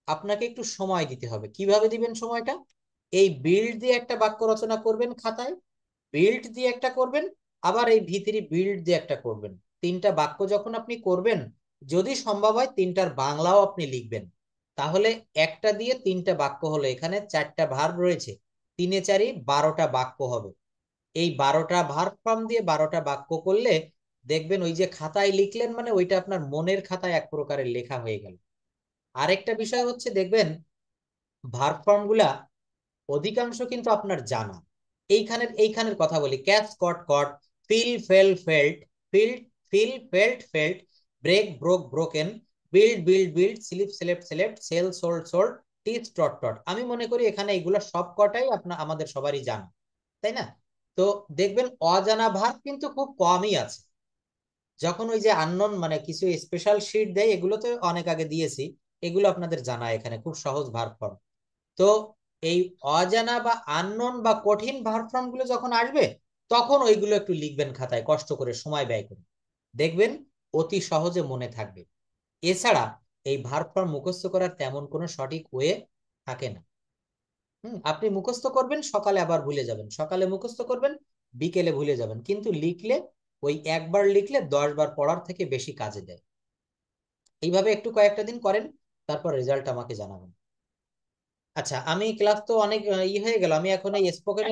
Speaker 1: আপনাকে একটু সময় দিতে হবে। কিভাবে দিবেন সময়টা? এই বিল্ড দিয়ে একটা বাক্য রচনা করবেন খাতায়, বিল্ড দিয়ে একটা করবেন, আবার এই ভিতরি বিল্ড দিয়ে একটা করবেন। তিনটা বাক্য যখন আপনি করবেন, যদি সম্ভব হয় তিনটার বাংলাও আপনি লিখবেন, তাহলে একটা দিয়ে তিনটা বাক্য হলো, এখানে চারটা ভার্ব রয়েছে, 3 এ 4 12টা বাক্য হবে। এই 12টা ভার্ব ফর্ম দিয়ে 12টা বাক্য করলে দেখবেন ওই যে খাতায় লিখলেন মানে ওইটা আপনার মনের খাতায় এক প্রকারের লেখা হয়ে গেল। আরেকটা বিষয় হচ্ছে দেখবেন ভার্ব ফর্ম গুলা অধিকাংশ কিন্তু আপনার জানা। এইখানের কথা বলি, catch caught caught, feel fell felt, field feel felt felt, break broke broken, build build build, sleep slept slept, sell sold sold, teach taught taught. আমি মনে করি এখানে এইগুলো সব কটাই আপনার আমাদের সবারই জানা, তাই না? তো দেখবেন অজানা ভার্ব কিন্তু খুব কমই আছে। যখন ওই যে আননোন মানে কিছু স্পেশাল শিট দেয়, এগুলো তো অনেক আগে দিয়েছি, এগুলো আপনাদের জানা এখানে খুব সহজ ভার্ব ফর্ম। তো এই অজানা বা আননোন বা কঠিন ভার্ব ফর্ম গুলো যখন আসবে তখন ওইগুলো একটু লিখবেন খাতায় কষ্ট করে, সময় ব্যয় করে, দেখবেন অতি সহজে মনে থাকবে। এছাড়া এই ভার্ব ফর্ম মুখস্থ করার তেমন কোনো সঠিক ওয়ে থাকে না। আপনি মুখস্থ করবেন, সকালে আবার ভুলে যাবেন, সকালে মুখস্থ করবেন, বিকেলে ভুলে যাবেন, কিন্তু লিখলে ওই একবার লিখলে 10 বার পড়ার থেকে বেশি কাজে দেয়। এইভাবে একটু কয়েকটা দিন করেন, তারপর রেজাল্ট আমাকে জানাবেন। আচ্ছা, আমি ক্লাস তো অনেক হয়ে গেল, আমি এখন এই স্পোকেন।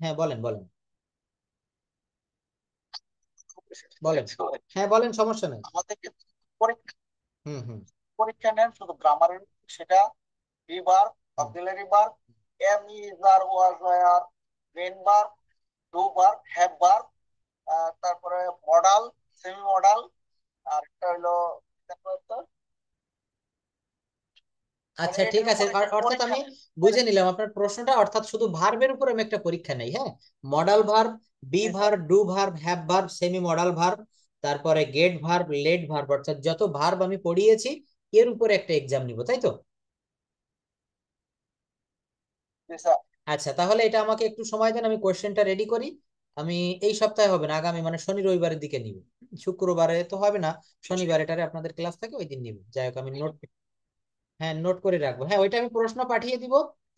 Speaker 1: হ্যাঁ বলেন বলেন বলেন। হ্যাঁ বলেন, সমস্যা নেই।
Speaker 2: আমাদের ক্ষেত্রে পরীক্ষা
Speaker 1: হুম হুম
Speaker 2: পরীক্ষা নেন শুধু গ্রামারের, সেটা রিভার,
Speaker 1: হুম।
Speaker 2: Auxiliary verb, am is are was আর, main verb, do verb, have verb, তারপরে মডাল, সেমি মডাল, আর একটা হলো তারপরে তো মানে
Speaker 1: আচ্ছা ঠিক
Speaker 2: এটার
Speaker 1: আছে,
Speaker 2: উপর একটা
Speaker 1: অর্থাৎ
Speaker 2: পরীক্ষা
Speaker 1: আমি
Speaker 2: নেন।
Speaker 1: বুঝে নিলাম আপনার প্রশ্নটা, অর্থাৎ শুধু ভার্বের উপর আমি একটা পরীক্ষা নেই। হ্যাঁ, মডাল ভার্ব, বি
Speaker 2: জি sir.
Speaker 1: Verb, do verb, have verb, semi modal verb, তারপরে গেট ভার্ব, লেট ভার্ব, অর্থাৎ যত ভার্ব আমি পড়িয়েছি এর উপরে একটা এক্সাম নিব, তাই তো?
Speaker 2: জি স্যার।
Speaker 1: আচ্ছা, তাহলে এটা আমাকে একটু সময় দেন, আমি কোশ্চেনটা রেডি করি। আমি এই সপ্তাহে হবে না, আগামী মানে শনি রবিবারের দিকে নিব। শুক্রবারে তো হবে না, শনিবার এটারে আপনাদের ক্লাস থাকে, ওই দিন নিব। যাই হোক, আমি নোট, হ্যাঁ নোট করে রাখবো। হ্যাঁ, ওইটা আমি প্রশ্ন পাঠিয়ে দিব,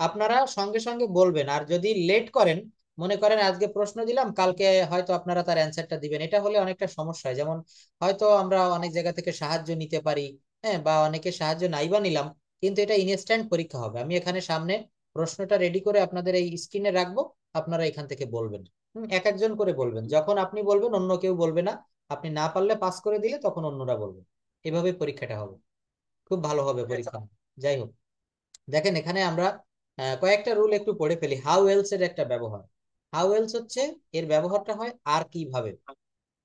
Speaker 1: আপনারা সঙ্গে সঙ্গে বলবেন। আর যদি লেট করেন, মনে করেন আজকে প্রশ্ন দিলাম, কালকে হয়তো আপনারা তার অ্যান্সারটা দিবেন, এটা হলে অনেকটা সমস্যা হয়। যেমন হয়তো আমরা অনেক জায়গা থেকে সাহায্য নিতে পারি, হ্যাঁ, বা অনেকে সাহায্য নাইবা নিলাম, কিন্তু এটা ইনস্ট্যান্ট পরীক্ষা হবে। আমি এখানে সামনে প্রশ্নটা রেডি করে আপনাদের এই স্ক্রিনে রাখবো, আপনারা এখান থেকে বলবেন। এক একজন করে বলবেন, যখন আপনি বলবেন অন্য কেউ বলবে না। আপনি না পারলে পাস করে দিলে তখন অন্যরা বলবে। এভাবে পরীক্ষাটা হবে, খুব ভালো হবে
Speaker 2: জি
Speaker 1: পরীক্ষা।
Speaker 2: স্যার।
Speaker 1: যাই হোক, দেখেন এখানে আমরা কয়েকটা রুল একটু পড়ে ফেলি। হাউ এলস এর একটা ব্যবহার। হাউ এলস হচ্ছে, এর ব্যবহারটা হয় আর কিভাবে।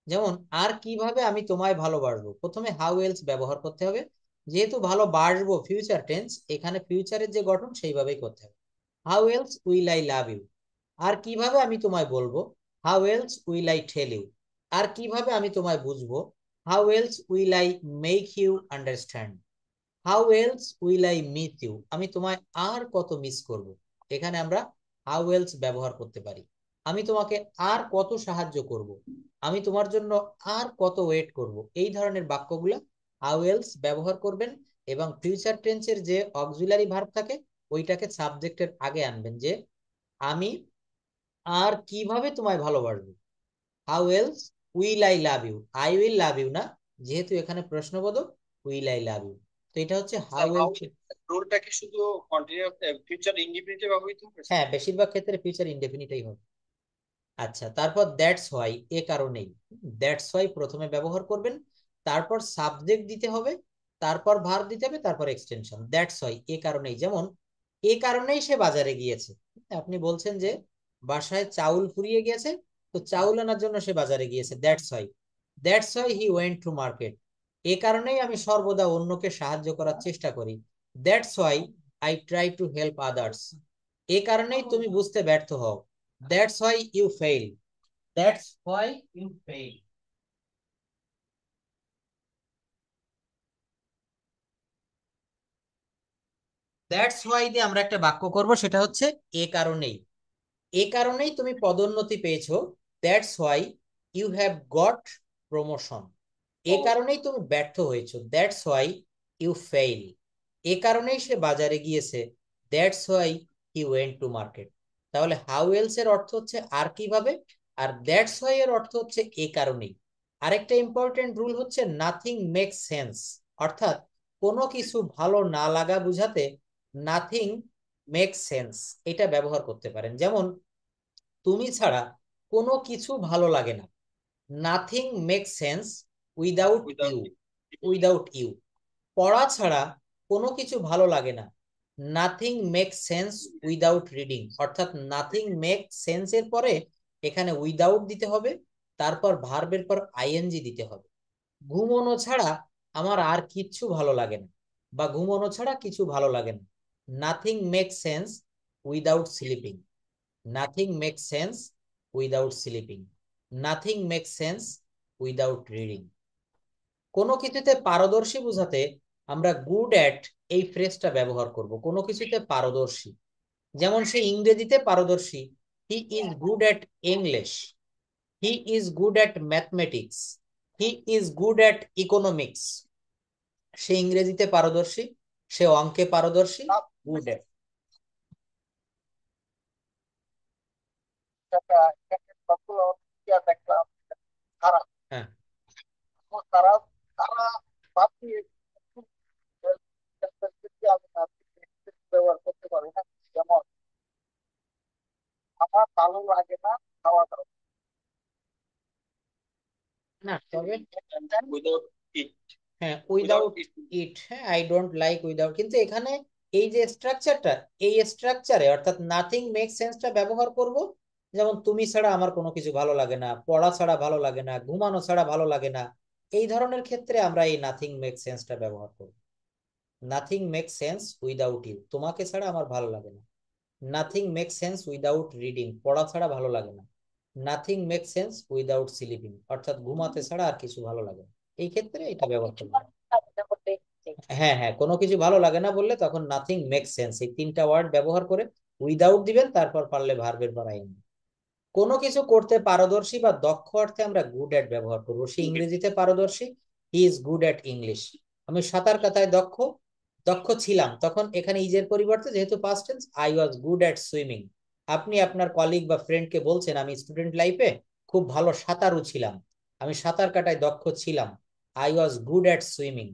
Speaker 1: যেমন আর কিভাবে আমি তোমায় ভালোবাসবো, প্রথমে হাউ এলস ব্যবহার করতে হবে। যেহেতু ভালোবাসবো ফিউচার টেন্স, এখানে ফিউচারের যে গঠন সেইভাবেই করতে হবে। How else will I love you. আর কিভাবে আমি তোমায় বলবো, how else will I tell you. আর কিভাবে আমি তোমায় বুঝবো, how else will I make you understand. How else will I miss you. আমি তোমায় আর কত মিস করব। এখানে আমরা হাউ এলস ব্যবহার করতে পারি। আমি তোমাকে আর কত সাহায্য করব, আমি তোমার জন্য আর কত ওয়েট করব। এই ধরনের বাক্যগুলা হাউ এলস ব্যবহার করবেন। এবং ফিউচার টেন্সের যে অক্সিলারি ভার্ব থাকে ওইটাকে সাবজেক্টের আগে আনবেন, যে আমি আর কিভাবে তোমায় ভালোবাসবো। How else will I love you, I will love you না, যেহেতু এখানে প্রশ্নবোধক, উইল আই লাভ ইউ। তো এটা হচ্ছে হাউ
Speaker 2: স্যার হাউ
Speaker 1: এলস।
Speaker 2: রুলটা কি শুধু কন্টিনিউয়াস ফিউচার ইনডিফিনিটে ব্যবহৃত হবে স্যার?
Speaker 1: হ্যাঁ, বেশিরভাগ ক্ষেত্রে ফিউচার ইনডেফিনিটই হবে। আচ্ছা, তারপর দ্যাটস হোয়াই, এ কারণেই। দ্যাটস হোয়াই প্রথমে ব্যবহার করবেন, তারপর সাবজেক্ট দিতে হবে, তারপর ভার্ব দিতে হবে, তারপর এক্সটেনশন। দ্যাটস হোয়াই, এ কারণেই। যেমন এ কারণেই সে বাজারে গিয়েছে। আপনি বলছেন যে বাসায় চাউল ফুরিয়ে গেছে, তো চাউল আনার জন্য সে বাজারে গিয়েছে, that's why. That's why he went to market. এ কারণেই আমি সর্বদা অন্যকে সাহায্য করার চেষ্টা করি, that's why I try to help others. এ কারণেই তুমি বুঝতে ব্যর্থ হও, that's why you fail. That's why you fail. That's why দিয়ে আমরা একটা বাক্য করব, সেটা হচ্ছে এ কারণেই। এ কারণেই তুমি পদোন্নতি পেয়েছো, that's why you have got promotion. এ কারণেই তুমি ব্যর্থ হয়েছো, দ্যাটস হোয়াই ইউ ফেইল। এ কারণেই সে বাজারে গিয়েছে, that's why he went to market. তাহলে হাউ এলস এর অর্থ হচ্ছে আর কিভাবে, আর দ্যাটস হোয়াই এর অর্থ হচ্ছে এ কারণেই। আরেকটা ইম্পর্টেন্ট রুল হচ্ছে নাথিং মেক্স সেন্স, অর্থাৎ কোনো কিছু ভালো না লাগা বুঝাতে নাথিং মেক সেন্স এটা ব্যবহার করতে পারেন। যেমন তুমি ছাড়া কোনো কিছু ভালো লাগে না, nothing make sense without you, without you. পড়া ছাড়া কোনো কিছু ভালো লাগে না, nothing make sense without reading. অর্থাৎ নাথিং মেক সেন্স এর পরে এখানে উইদাউট দিতে হবে, তারপর ভার্বের পর আইএনজি দিতে হবে। ঘুমোনো ছাড়া আমার আর কিচ্ছু ভালো লাগে না, বা ঘুমোনো ছাড়া কিছু ভালো লাগে না, nothing make sense without sleeping, nothing make sense without sleeping, nothing make sense without reading. কোনো কিছুতে পারদর্শী বোঝাতে আমরা গুড অ্যাট এই ফ্রেজটা ব্যবহার করব, কোনো কিছুতে পারদর্শী। যেমন সে ইংরেজিতে পারদর্শী, he is good at English, he is good at mathematics, he is good at economics. সে ইংরেজিতে পারদর্শী, সে অঙ্কে পারদর্শী, গুড অ্যাট।
Speaker 2: সবগুলো দেখলাম খারাপ।
Speaker 1: হ্যাঁ
Speaker 2: তারা তারা ভাবছি আমি ব্যবহার করতে পারি না। যেমন আমার ভালো লাগে না খাওয়া দাওয়া।
Speaker 1: না তবে
Speaker 2: উইদাউট ইট,
Speaker 1: হ্যাঁ উইদাউট ইট, হ্যাঁ আই ডোন্ট লাইক উইদাউট, কিন্তু এখানে এই যে স্ট্রাকচারটা, এই স্ট্রাকচারে অর্থাৎ নাথিং মেক সেন্সটা ব্যবহার করব। যেমন তুমি ছাড়া আমার কোনো কিছু ভালো লাগে না, পড়া ছাড়া ভালো লাগে না, ঘুমানো ছাড়া ভালো লাগে না, এই ধরনের ক্ষেত্রে আমরা এই নাথিং মেক সেন্সটা ব্যবহার করব। Nothing make sense without you, তোমাকে ছাড়া আমার ভালো লাগে না। Nothing make sense without reading, পড়া ছাড়া ভালো লাগে না। Nothing make sense without sleeping, অর্থাৎ ঘুমাতে ছাড়া আর কিছু ভালো লাগে না। এই ক্ষেত্রে এটা ব্যবহার করব। হ্যাঁ হ্যাঁ, কোনো কিছু ভালো লাগে না বললে তখন নাথিং মেক সেন্স, এই তিনটা ওয়ার্ড ব্যবহার করে উইদাউট দিবেন, তারপর পারলে ভার্বের পর আইএন। কোনো কিছু করতে পারদর্শী বা দক্ষ অর্থে আমরা গুড অ্যাট ব্যবহার করবো। সে ইংরেজিতে পারদর্শী, he is good at English. আমি সাঁতার কাটায় দক্ষ, দক্ষ ছিলাম, তখন এখানে ইজের পরিবর্তে যেহেতু past tense, I was good at swimming. আপনি আপনার কলিগ বা ফ্রেন্ডকে বলছেন আমি স্টুডেন্ট লাইফে খুব ভালো সাঁতারু ছিলাম, আমি সাঁতার কাটায় দক্ষ ছিলাম, I was good at swimming.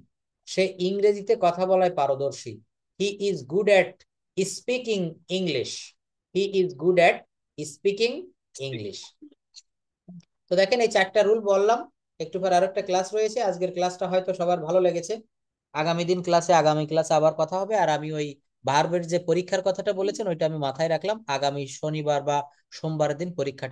Speaker 1: সে ইংরেজিতে কথা বলায় পারদর্শী, he is good at speaking English, he is good at speaking English. তো দেখেন এই চারটা রুল বললাম। একটু পর আরেকটা ক্লাস রয়েছে, আজকের ক্লাসটা হয়তো সবার ভালো লেগেছে। আগামী দিন আগামী ক্লাসে আবার কথা হবে। আর আমি ওই ভার্বের যে পরীক্ষার কথাটা বলেছেন ওইটা আমি মাথায় রাখলাম, আগামী শনিবার বা সোমবার দিন পরীক্ষাটা